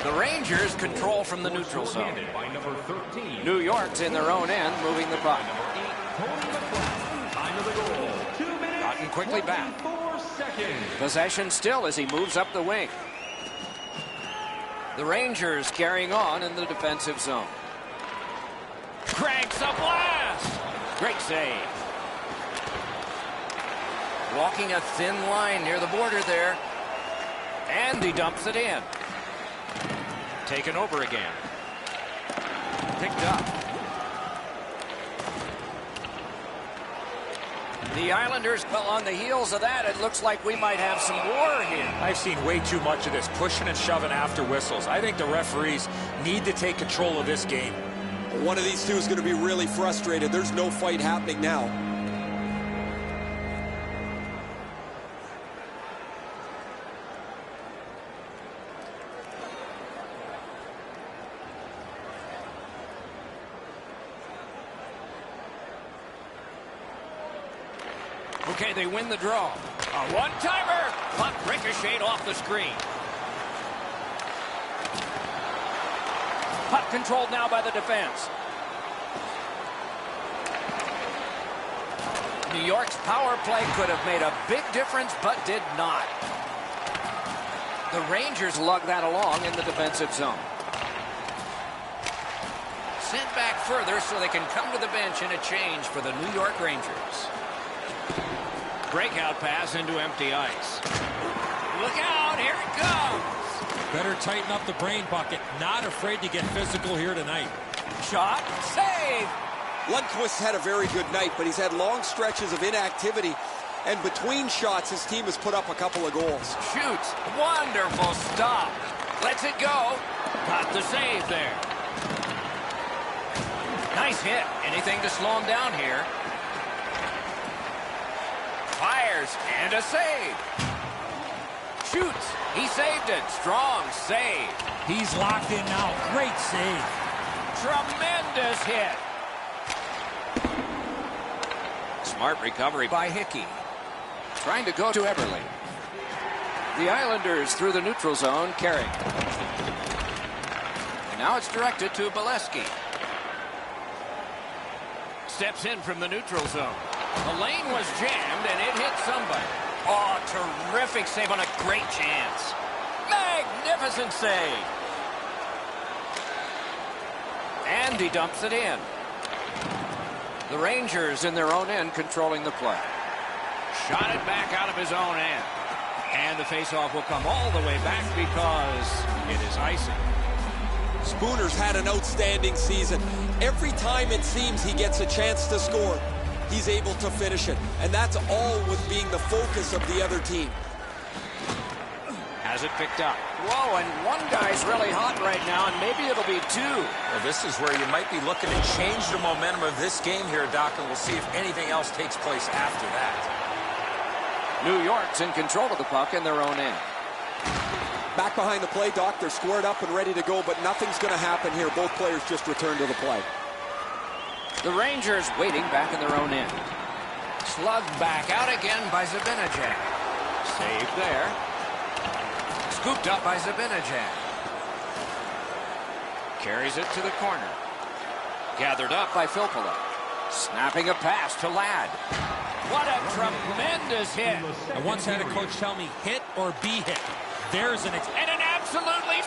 The Rangers control from the neutral zone. By number 13. New York's in their own end, moving the puck. Time of the goal. 2 minutes. Gotten quickly back. 4 seconds. Possession still as he moves up the wing. The Rangers carrying on in the defensive zone. Cranks a blast. Great save. Walking a thin line near the border there. And he dumps it in. Taken over again. Picked up. The Islanders, well, on the heels of that, it looks like we might have some war here. I've seen way too much of this pushing and shoving after whistles. I think the referees need to take control of this game. One of these two is going to be really frustrated. There's no fight happening now. Okay, they win the draw. A one-timer. Puck ricocheted off the screen. Puck controlled now by the defense. New York's power play could have made a big difference, but did not. The Rangers lug that along in the defensive zone. Sent back further so they can come to the bench in a change for the New York Rangers. Breakout pass into empty ice. Look out, here it comes. Better tighten up the brain bucket. Not afraid to get physical here tonight. Shot, save. Lundqvist had a very good night, but he's had long stretches of inactivity. And between shots, his team has put up a couple of goals. Shoots, wonderful stop. Lets it go. Got the save there. Nice hit. Anything to slow him down here. Fires, and a save. Shoots, he saved it. Strong save. He's locked in now. Great save. Tremendous hit. Smart recovery by Hickey. Trying to go to Everly. The Islanders through the neutral zone, carrying. And now it's directed to Bolesky. Steps in from the neutral zone. The lane was jammed, and it hit somebody. Oh, terrific save on a great chance. Magnificent save. And he dumps it in. The Rangers in their own end controlling the play. Shot it back out of his own end. And the faceoff will come all the way back because it is icing. Spooner's had an outstanding season. Every time it seems he gets a chance to score, he's able to finish it. And that's all with being the focus of the other team. Has it picked up. Whoa, and one guy's really hot right now, and maybe it'll be two. Well, this is where you might be looking to change the momentum of this game here, Doc, and we'll see if anything else takes place after that. New York's in control of the puck in their own end. Back behind the play, Doc. They're squared up and ready to go, but nothing's going to happen here. Both players just return to the play. The Rangers waiting back in their own end. Slugged back out again by Zibanejad. Saved there. Scooped up by Zibanejad. Carries it to the corner. Gathered up by Filppula. Snapping a pass to Ladd. What a tremendous hit. I once had a coach tell me, hit or be hit. There's an absolutely...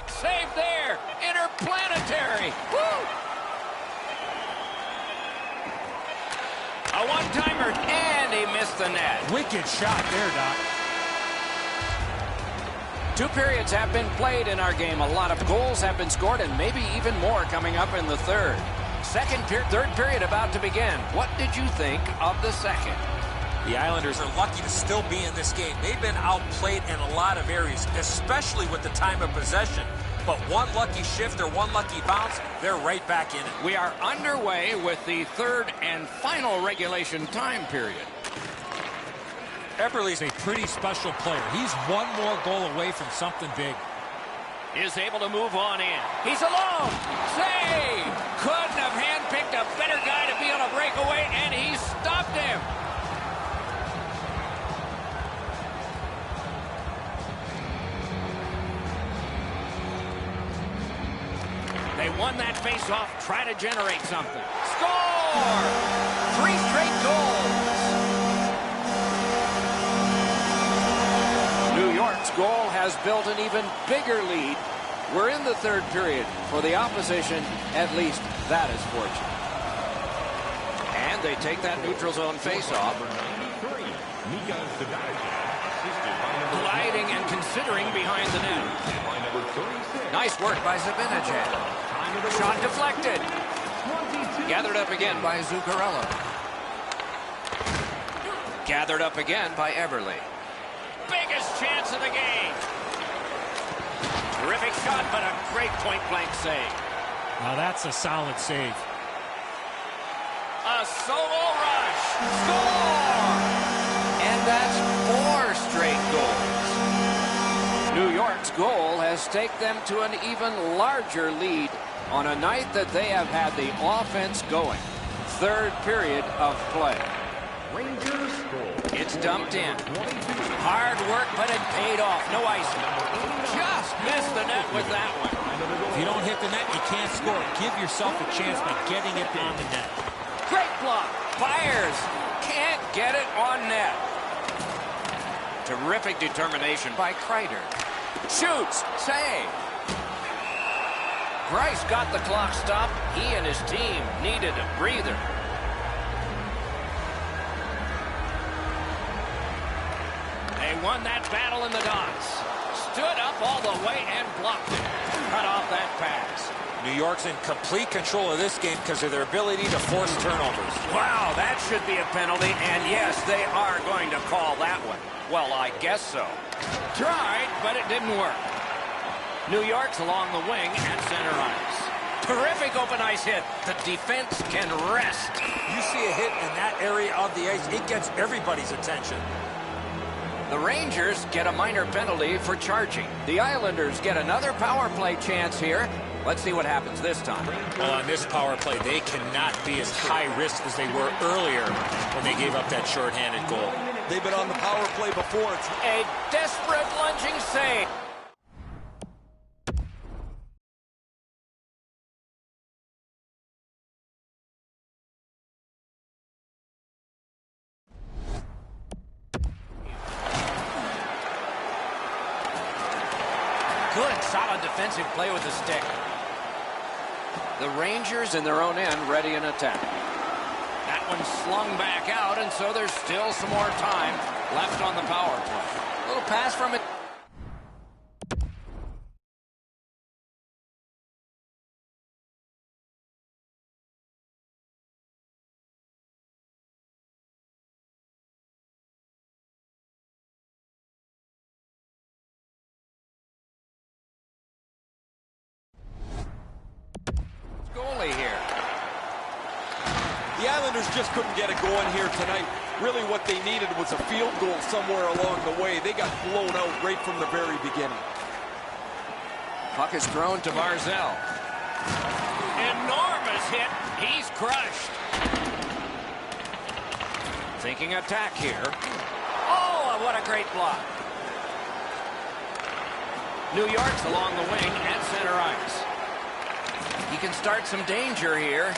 Save there. Interplanetary. Woo! A one-timer, and he missed the net. wicked shot there, Doc. 2 periods have been played in our game. A lot of goals have been scored, and maybe even more coming up in the third. Third period about to begin. What did you think of the second? The Islanders are lucky to still be in this game. They've been outplayed in a lot of areas, especially with the time of possession. But one lucky shift or one lucky bounce, they're right back in it. We are underway with the third and final regulation time period. Eberle's a pretty special player. He's one more goal away from something big. Is able to move on in. He's alone. Save! Couldn't have handpicked a better guy to be on a breakaway, and he stopped him. They won that face-off. Try to generate something. Score! 3 straight goals. New York's goal has built an even bigger lead. We're in the third period. For the opposition, at least that is fortunate. And they take that neutral zone face-off. Gliding and considering behind the net. Nice work by Zibanejad. Shot deflected. Gathered up again by Zuccarello. Gathered up again by Eberle. Biggest chance of the game. Terrific shot, but a great point-blank save. Now that's a solid save. A solo rush. Score! And that's 4 straight goals. New York's goal has taken them to an even larger lead on a night that they have had the offense going. Third period of play. It's dumped in. Hard work, but it paid off. No icing. Just missed the net with that one. If you don't hit the net, you can't score. Give yourself a chance by getting it on the net. Great block. Fires. Can't get it on net. Terrific determination by Kreider. Shoots. Save. Bryce got the clock stopped. He and his team needed a breather. They won that battle in the dots. Stood up all the way and blocked it. Cut off that pass. New York's in complete control of this game because of their ability to force turnovers. Wow, that should be a penalty. And yes, they are going to call that one. Well, I guess so. Tried, but it didn't work. New York's along the wing at center ice. Terrific open ice hit. The defense can rest. You see a hit in that area of the ice, it gets everybody's attention. The Rangers get a minor penalty for charging. The Islanders get another power play chance here. Let's see what happens this time. Well, on this power play, they cannot be as high risk as they were earlier when they gave up that shorthanded goal. They've been on the power play before. It's a desperate lunging save. Good, solid defensive play with the stick. The Rangers in their own end ready in attack. That one slung back out, and so there's still some more time left on the power play. A little pass from it. goalie here. The Islanders just couldn't get it going here tonight. Really what they needed was a field goal somewhere along the way. They got blown out right from the very beginning. Puck is thrown to Barzal. Enormous hit. He's crushed. Thinking attack here. Oh, what a great block. New York's along the wing at center ice. He can start some danger here.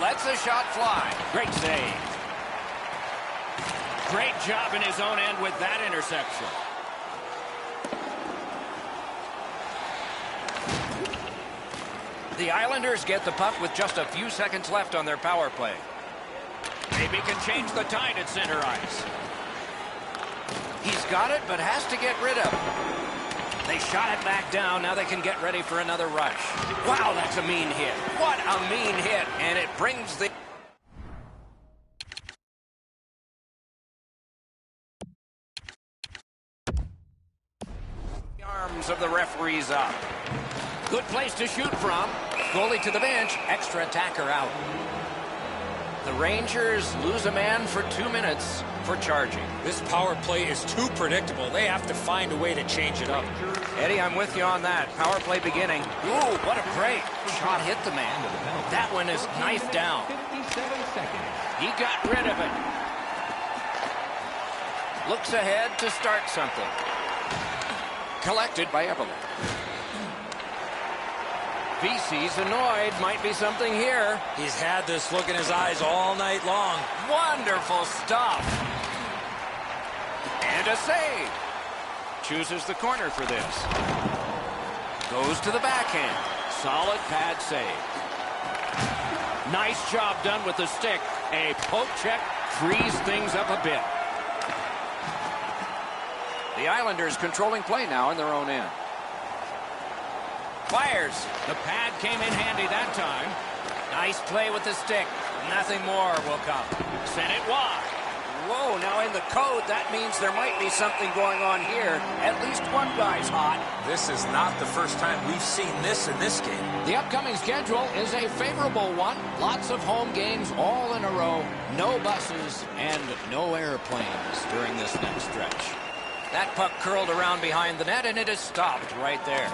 Lets a shot fly. Great save. Great job in his own end with that interception. The Islanders get the puck with just a few seconds left on their power play. Maybe can change the tide at center ice. He's got it, but has to get rid of it. They shot it back down. Now they can get ready for another rush. Wow, that's a mean hit. What a mean hit. And it brings the arms of the referees up. Good place to shoot from. Goalie to the bench. Extra attacker out. The Rangers lose a man for 2 minutes for charging. This power play is too predictable. They have to find a way to change it up. Eddie, I'm with you on that. Power play beginning. Ooh, what a break. Shot hit the man. That one is knifed down. 57 seconds. He got rid of it. Looks ahead to start something. Collected by Eberle. VC's annoyed. Might be something here. He's had this look in his eyes all night long. Wonderful stuff. And a save. Chooses the corner for this. Goes to the backhand. Solid pad save. Nice job done with the stick. A poke check frees things up a bit. The Islanders controlling play now in their own end. Fires. The pad came in handy that time. Nice play with the stick. Nothing more will come. Sent it wide. Whoa, now in the code, that means there might be something going on here. At least one guy's hot. This is not the first time we've seen this in this game. The upcoming schedule is a favorable one. Lots of home games all in a row. No buses and no airplanes during this next stretch. That puck curled around behind the net, and it is stopped right there.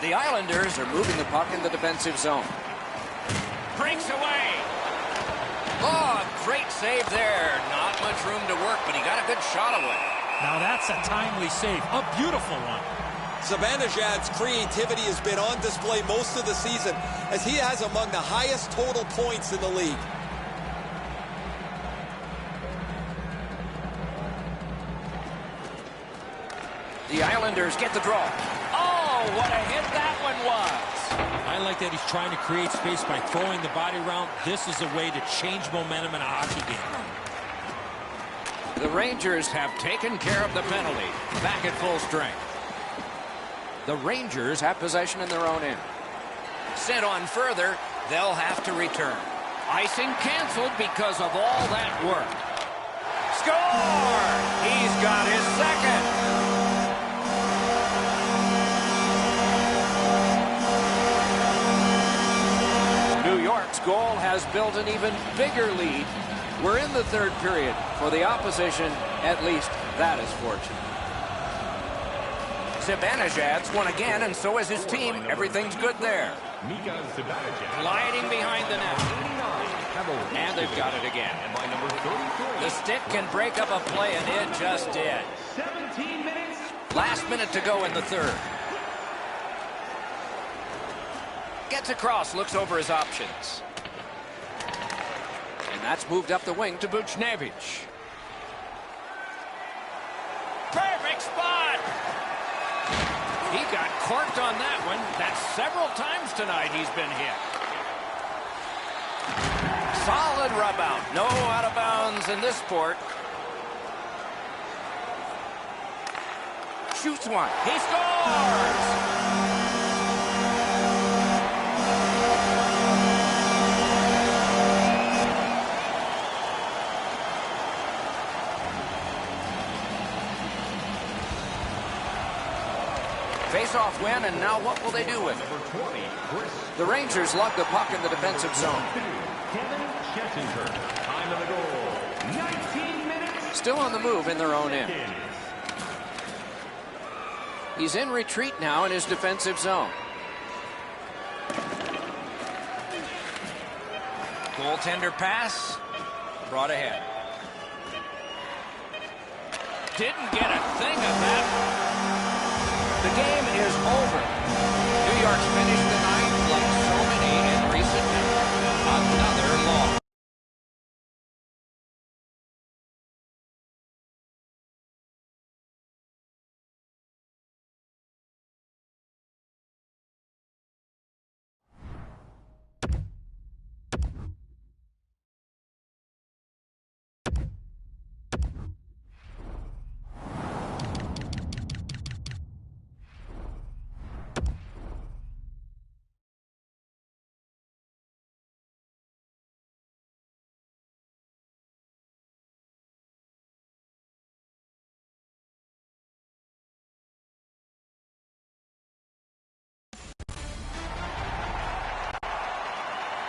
The Islanders are moving the puck in the defensive zone. Breaks away. Oh, great save there. Not much room to work, but he got a good shot away. Now that's a timely save. A beautiful one. Zibanejad's creativity has been on display most of the season as he has among the highest total points in the league. The Islanders get the draw. Oh, what a hit that one was. I like that he's trying to create space by throwing the body around. This is a way to change momentum in a hockey game. The Rangers have taken care of the penalty. Back at full strength. The Rangers have possession in their own end. Sent on further, they'll have to return. Icing canceled because of all that work. Score! He's got his second. New York's goal has built an even bigger lead. We're in the third period. For the opposition, at least that is fortunate. Zibanejad's won again, and so is his team. Everything's good there. Gliding behind the net. And they've got it again. The stick can break up a play, and it just did. 17 minutes. Last minute to go in the third. Gets across, looks over his options. And that's moved up the wing to Buchnevich. Perfect spot! He got corked on that one. That's several times tonight he's been hit. Solid rub out. No out of bounds in this sport. Shoots one. He scores! face-off win, and now what will they do with it? The Rangers lug the puck in the defensive zone. Time of the goal, 19 minutes. Still on the move in their own end. He's in retreat now in his defensive zone. Goaltender pass. Brought ahead. Didn't get a thing of that. The game is over. New York's finished the night like so many in recent memory. Another loss.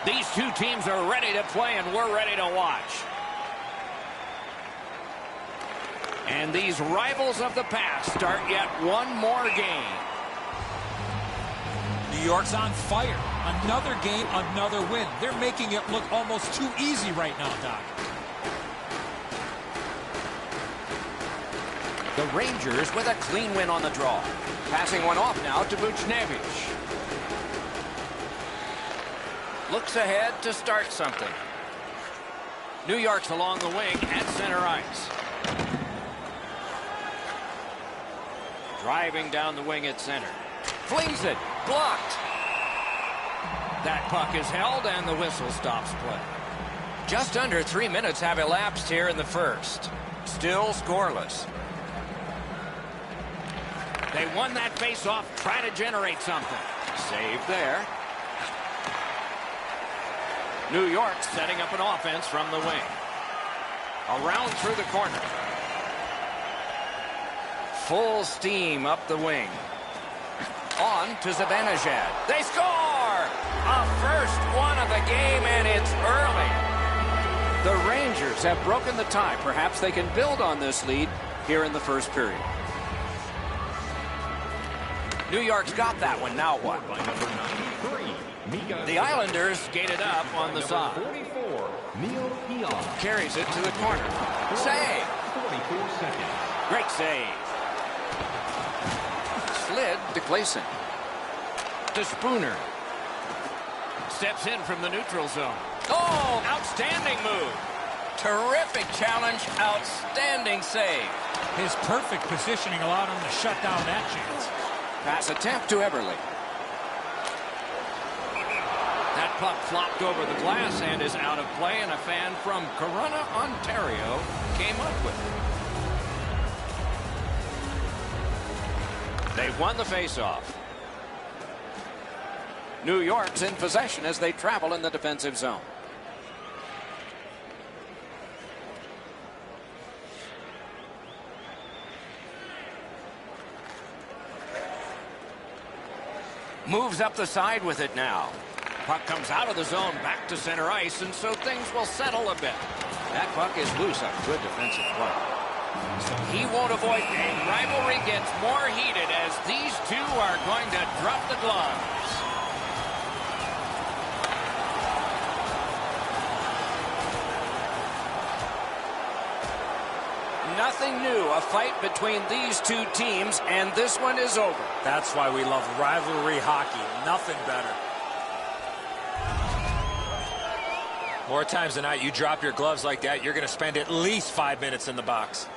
These two teams are ready to play, and we're ready to watch. And these rivals of the past start yet one more game. New York's on fire. Another game, another win. They're making it look almost too easy right now, Doc. The Rangers with a clean win on the draw. Passing one off now to Buchnevich. Looks ahead to start something. New York's along the wing at center ice. Driving down the wing at center. Flings it. Blocked. That puck is held and the whistle stops play. Just under 3 minutes have elapsed here in the first. Still scoreless. They won that face-off. Try to generate something. Save there. New York setting up an offense from the wing. Around through the corner. Full steam up the wing. On to Zibanejad. They score! A first one of the game, and it's early. The Rangers have broken the tie. Perhaps they can build on this lead here in the first period. New York's got that one. Now what? The Islanders skated up on the side. Carries it to the corner. Save. Great save. Slid to Clayson. To Spooner. Steps in from the neutral zone. Oh, outstanding move. Terrific challenge. Outstanding save. His perfect positioning allowed him to shut down that chance. Pass attempt to Eberle. That puck flopped over the glass and is out of play, and a fan from Corunna, Ontario came up with it. They've won the faceoff. New York's in possession as they travel in the defensive zone. Moves up the side with it now. Puck comes out of the zone back to center ice, and so things will settle a bit. That puck is loose. A good defensive play. So he won't avoid it. And rivalry gets more heated as these two are going to drop the gloves. Nothing new. A fight between these two teams, and this one is over. That's why we love rivalry hockey. Nothing better. More times than not, you drop your gloves like that, you're going to spend at least 5 minutes in the box.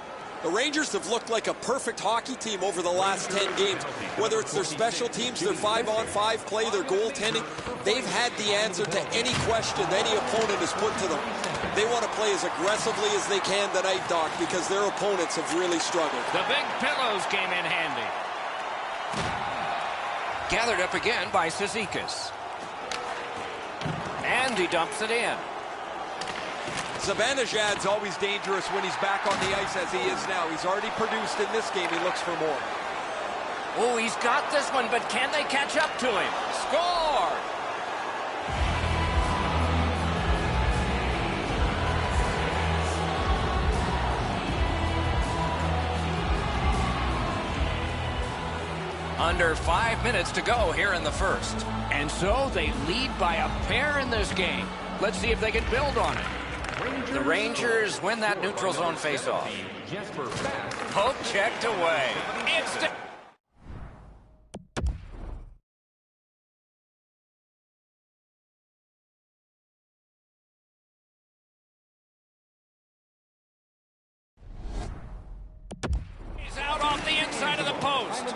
The Rangers have looked like a perfect hockey team over the last 10 games. Whether it's their special teams, their 5-on-5 play, their goaltending, they've had the answer to any question any opponent has put to them. They want to play as aggressively as they can tonight, Doc, because their opponents have really struggled. The big pillows came in handy. Gathered up again by Cizikas. And he dumps it in. Zibanejad's always dangerous when he's back on the ice as he is now. He's already produced in this game. He looks for more. Oh, he's got this one, but can they catch up to him? Score! Under 5 minutes to go here in the first. And so they lead by a pair in this game. Let's see if they can build on it. The Rangers win that neutral zone faceoff. Poke checked away. Instant. He's out off the inside of the post.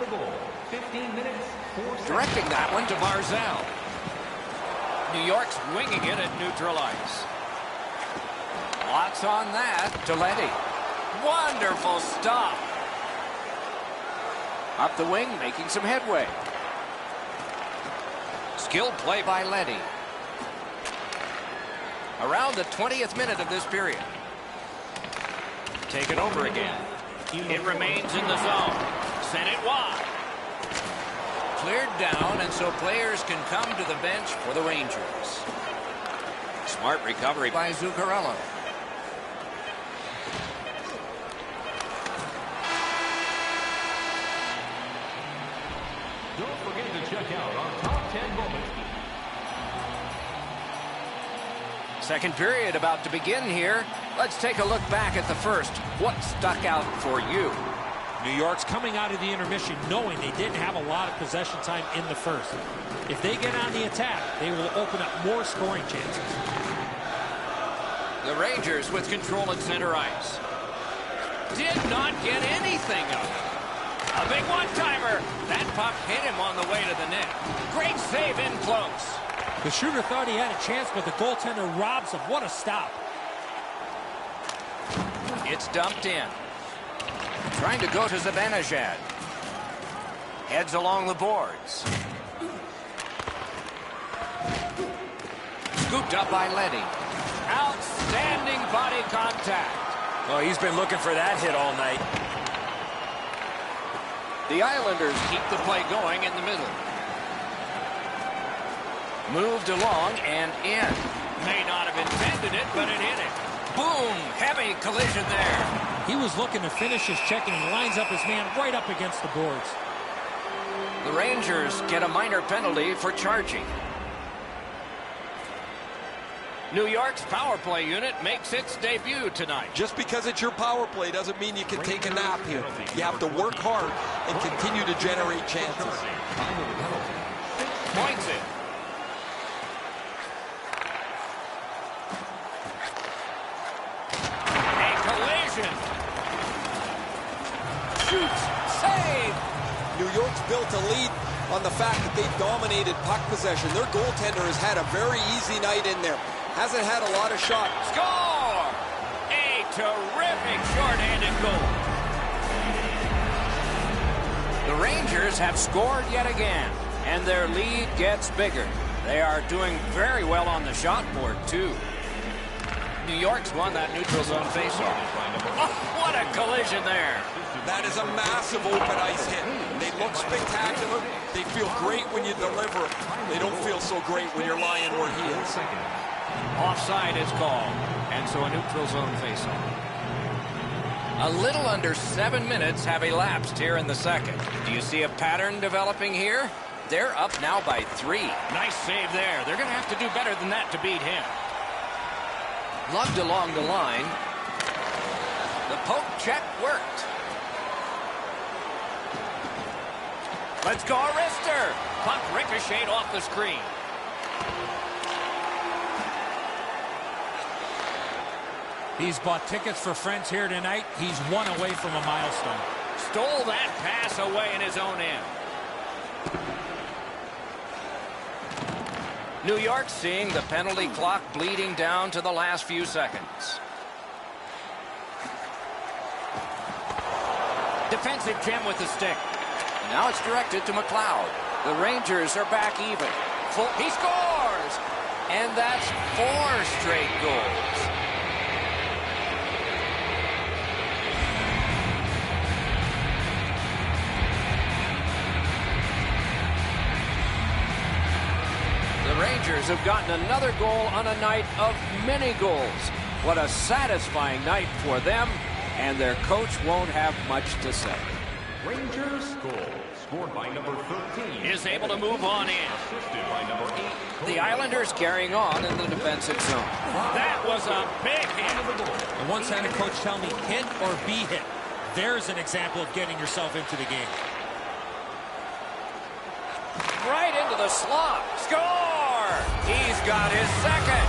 15 minutes, 4 seconds. Directing that one to Barzal. New York's winging it at neutral ice. Lots on that to Letty. Wonderful stop. Up the wing, making some headway. Skilled play by Letty. Around the 20th minute of this period. Take it over again. It remains in the zone. Sent it wide. Cleared down, and so players can come to the bench for the Rangers. Smart recovery by Zuccarello. Don't forget to check out our top 10 moments. Second period about to begin here. Let's take a look back at the first. What stuck out for you? New York's coming out of the intermission knowing they didn't have a lot of possession time in the first. If they get on the attack, they will open up more scoring chances. The Rangers with control at center ice. Did not get anything of it. A big one-timer. That puck hit him on the way to the net. Great save in close. The shooter thought he had a chance, but the goaltender robs him. What a stop. It's dumped in. Trying to go to Zibanejad. Heads along the boards. Scooped up by Letty. Outstanding body contact. Oh, he's been looking for that hit all night. The Islanders keep the play going in the middle. Moved along and in. May not have intended it, but it hit it. Boom! Heavy collision there. He was looking to finish his check, and he lines up his man right up against the boards. The Rangers get a minor penalty for charging. New York's power play unit makes its debut tonight. Just because it's your power play doesn't mean you can take a nap here. You have to work hard and continue to generate chances. Points it. A collision. Shoots. Save. New York's built a lead on the fact that they've dominated puck possession. Their goaltender has had a very easy night in there. Hasn't had a lot of shots. Score! A terrific shorthanded goal. The Rangers have scored yet again, and their lead gets bigger. They are doing very well on the shot board, too. New York's won that neutral zone faceoff. Oh, what a collision there. That is a massive open ice hit. They look spectacular. They feel great when you deliver them. They don't feel so great when you're lying where he is. Offside is called, and so a neutral zone faceoff. A little under 7 minutes have elapsed here in the second. Do you see a pattern developing here? They're up now by 3. Nice save there. They're going to have to do better than that to beat him. Lugged along the line. The poke check worked. Let's go, Arister. Puck ricocheted off the screen. He's bought tickets for friends here tonight. He's 1 away from a milestone. Stole that pass away in his own end. New York seeing the penalty clock bleeding down to the last few seconds. Defensive gem with the stick. Now it's directed to McLeod. The Rangers are back even. He scores! And that's 4 straight goals. Rangers have gotten another goal on a night of many goals. What a satisfying night for them, and their coach won't have much to say. Rangers goal, scored by number 13. Is able to move on in. Assisted by number 8. The Islanders carrying on in the defensive zone. That was a big hit. And once had a coach tell me hit or be hit. There's an example of getting yourself into the game. Right into the slot. Score! He's got his second.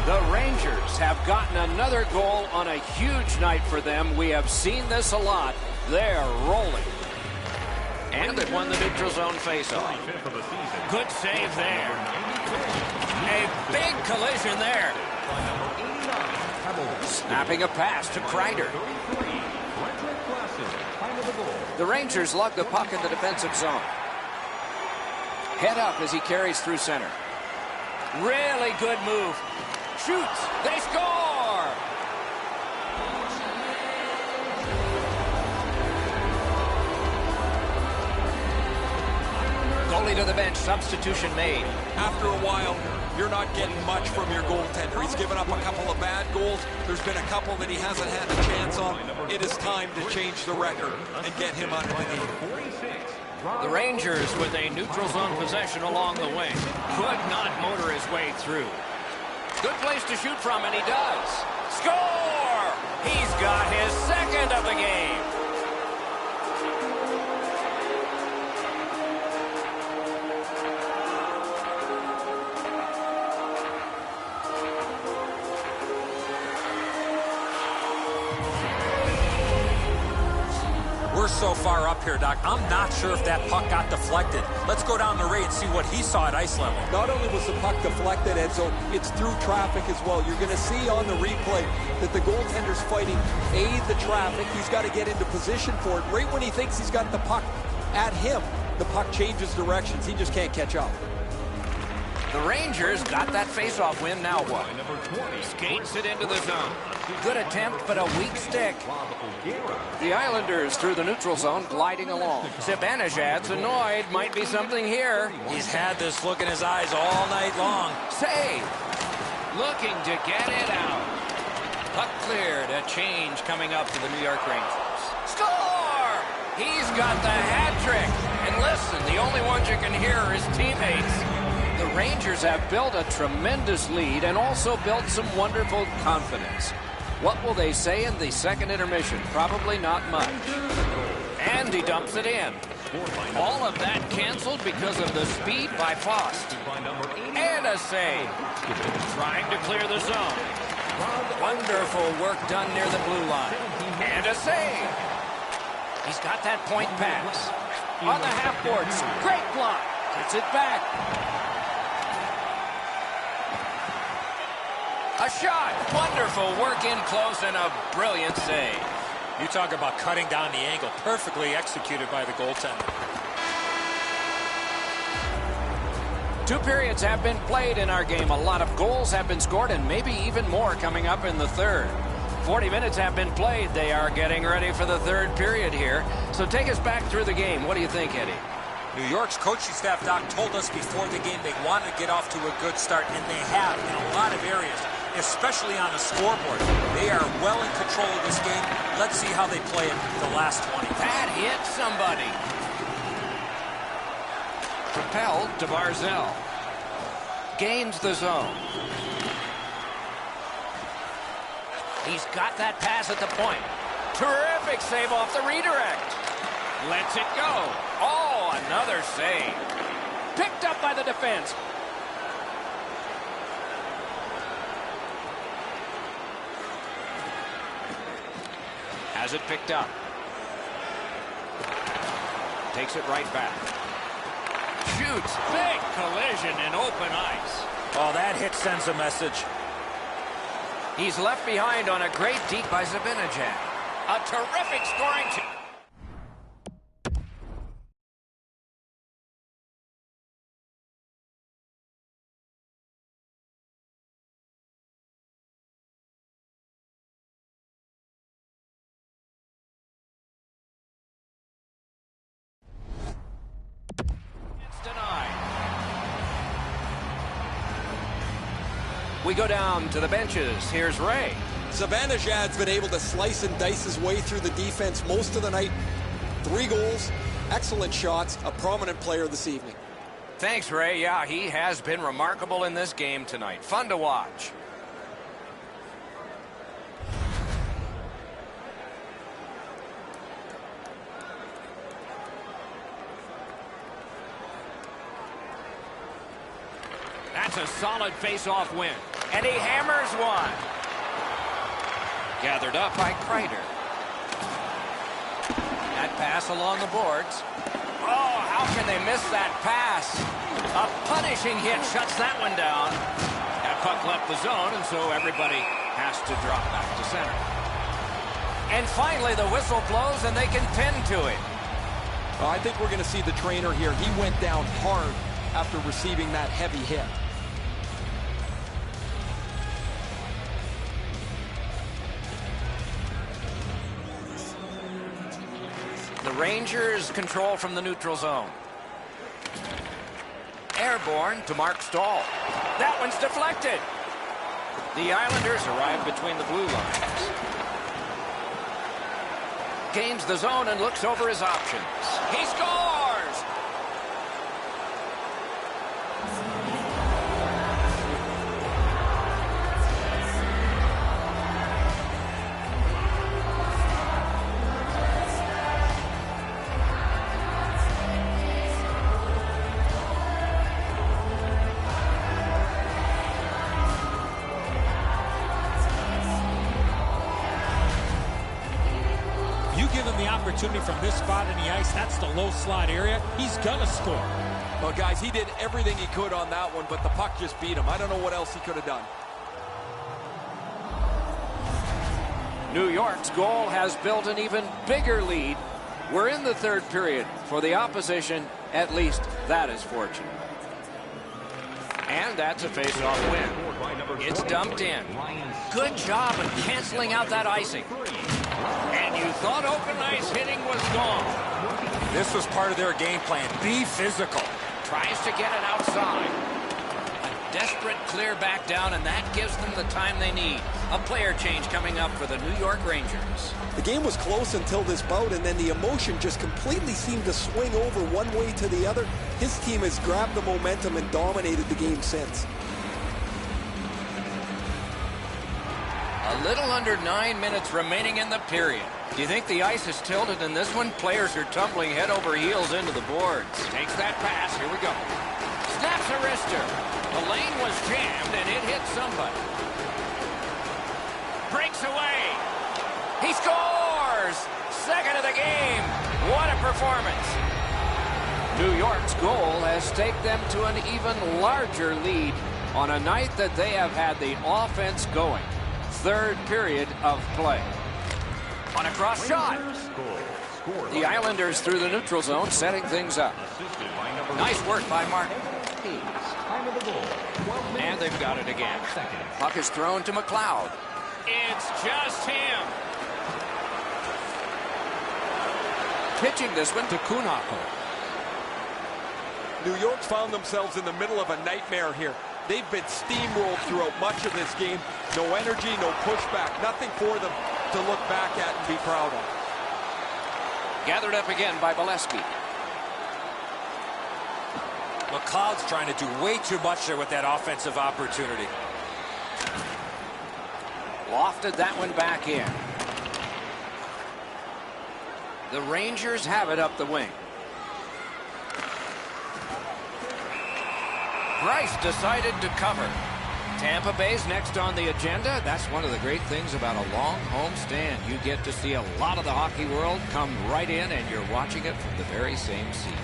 The Rangers have gotten another goal on a huge night for them. We have seen this a lot. They're rolling. And they've won the neutral zone faceoff. Good save there. A big collision there. Snapping a pass to Kreider. The Rangers lug the puck in the defensive zone. Head up as he carries through center. Really good move. Shoots. They score! Goalie to the bench. Substitution made. After a while, you're not getting much from your goaltender. He's given up a couple of bad goals. There's been a couple that he hasn't had a chance on. It is time to change the record and get him out of the game. The Rangers with a neutral zone possession along the wing. Could not motor his way through. Good place to shoot from, and he does. Score! He's got his second of the game. We're so far up here, Doc. I'm not sure if that puck got deflected. Let's go down the Ray and see what he saw at ice level. Not only was the puck deflected, Edzo, it's through traffic as well. You're going to see on the replay that the goaltender's fighting the traffic. He's got to get into position for it. Right when he thinks he's got the puck at him, the puck changes directions. He just can't catch up. The Rangers got that faceoff win. Now what? Skates it into the zone. Good attempt, but a weak stick. The Islanders through the neutral zone, gliding along. Zibanejad's annoyed. Might be something here. He's had this look in his eyes all night long. Save. Looking to get it out. Puck cleared. A change coming up for the New York Rangers. Score! He's got the hat trick. And listen, the only ones you can hear are his teammates. The Rangers have built a tremendous lead and also built some wonderful confidence. What will they say in the second intermission? Probably not much. And he dumps it in. All of that canceled because of the speed by Fost. And a save. Trying to clear the zone. Wonderful work done near the blue line. And a save. He's got that point pass. On the half boards. Great block. Gets it back. A shot. Wonderful work in close and a brilliant save. You talk about cutting down the angle. Perfectly executed by the goaltender. 2 periods have been played in our game. A lot of goals have been scored and maybe even more coming up in the third. 40 minutes have been played. They are getting ready for the third period here. So take us back through the game. What do you think, Eddie? New York's coaching staff, Doc, told us before the game they wanted to get off to a good start, and they have in a lot of areas, especially on the scoreboard. They are well in control of this game. Let's see how they play it the last 20. That hit somebody. Propelled to Barzell. Gains the zone. He's got that pass at the point. Terrific save off the redirect. Lets it go. Oh, another save. Picked up by the defense. Has it picked up. Takes it right back. Shoots. Big collision in open ice. Oh, that hit sends a message. He's left behind on a great deke by Zibanejad. A terrific scoring We go down to the benches. Here's Ray. Zibanejad's been able to slice and dice his way through the defense most of the night. 3 goals, excellent shots, a prominent player this evening. Thanks, Ray. Yeah, he has been remarkable in this game tonight. Fun to watch. That's a solid face-off win. And he hammers one. Gathered up by Kreider. That pass along the boards. Oh, how can they miss that pass? A punishing hit shuts that one down. That puck left the zone, and so everybody has to drop back to center. And finally, the whistle blows, and they can tend to it. Well, I think we're going to see the trainer here. He went down hard after receiving that heavy hit. The Rangers control from the neutral zone. Airborne to Mark Stahl. That one's deflected. The Islanders arrive between the blue lines. Gains the zone and looks over his options. He scores! Give him the opportunity from this spot in the ice. That's the low slot area. He's gonna score. Well, guys, he did everything he could on that one, but the puck just beat him. I don't know what else he could have done. New York's goal has built an even bigger lead. We're in the third period. For the opposition, at least that is fortunate. And that's a face-off win. It's dumped in. Good job of canceling out that icing. And you thought open ice hitting was gone. This was part of their game plan. Be physical. Tries to get it outside. A desperate clear back down, and that gives them the time they need. A player change coming up for the New York Rangers. The game was close until this bout, and then the emotion just completely seemed to swing over one way to the other. His team has grabbed the momentum and dominated the game since. A little under 9 minutes remaining in the period. Do you think the ice is tilted in this one? Players are tumbling head over heels into the boards. Takes that pass. Here we go. Snaps a wrister. The lane was jammed, and it hit somebody. Breaks away. He scores! Second of the game. What a performance. New York's goal has taken them to an even larger lead on a night that they have had the offense going. Third period of play. On a cross shot. The Islanders through the neutral zone, setting things up. Nice work by Martin. And they've got it again. Puck is thrown to McLeod. It's just him. Pitching this one to Kunako. New York's found themselves in the middle of a nightmare here. They've been steamrolled throughout much of this game. No energy, no pushback, nothing for them to look back at and be proud of. Gathered up again by Bolesky. McLeod's trying to do way too much there with that offensive opportunity. Lofted that one back in. The Rangers have it up the wing. Bryce decided to cover. Tampa Bay's next on the agenda. That's one of the great things about a long homestand. You get to see a lot of the hockey world come right in, and you're watching it from the very same seat.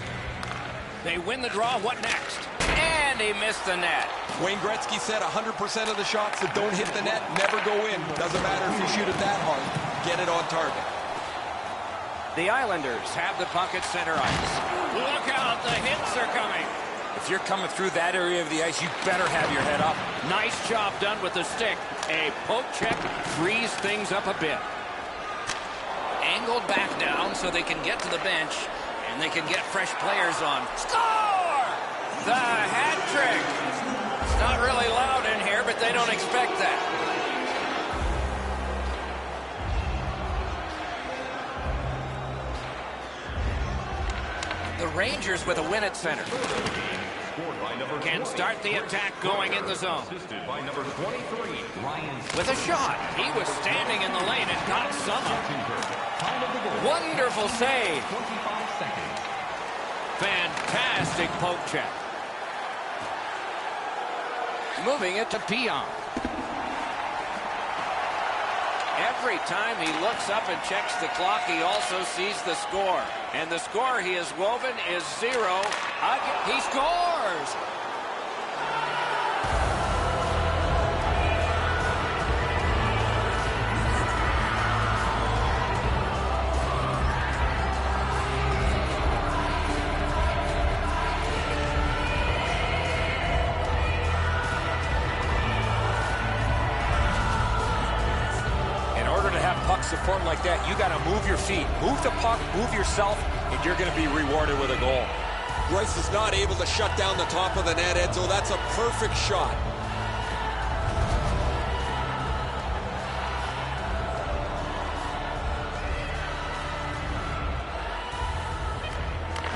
They win the draw. What next? And he missed the net. Wayne Gretzky said 100% of the shots that don't hit the net never go in. Doesn't matter if you shoot it that hard. Get it on target. The Islanders have the puck at center ice. Look out, the hits are coming. If you're coming through that area of the ice, you better have your head up. Nice job done with the stick. A poke check frees things up a bit. Angled back down so they can get to the bench, and they can get fresh players on. Score! The hat trick. It's not really loud in here, but they don't expect that. The Rangers with a win at center. Can start the attack going in the zone. With a shot. He was standing in the lane and got some of it. Wonderful save. Fantastic poke check. Moving it to Peon. Every time he looks up and checks the clock, he also sees the score. And the score he has woven is 0. He scores! Puck support like that, you got to move your feet, move the puck, move yourself, and you're going to be rewarded with a goal. Bryce is not able to shut down the top of the net, Edzo. That's a perfect shot.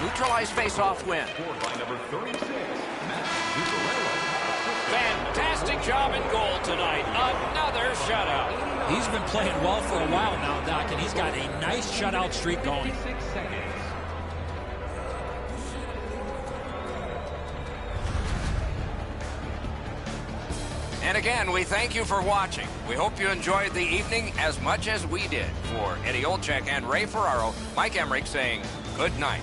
Neutralized face-off win. Fantastic job in goal tonight. Another shutout. He's been playing well for a while now, Doc, and he's got a nice shutout streak going. And again, we thank you for watching. We hope you enjoyed the evening as much as we did. For Eddie Olczyk and Ray Ferraro, Mike Emmerich saying good night.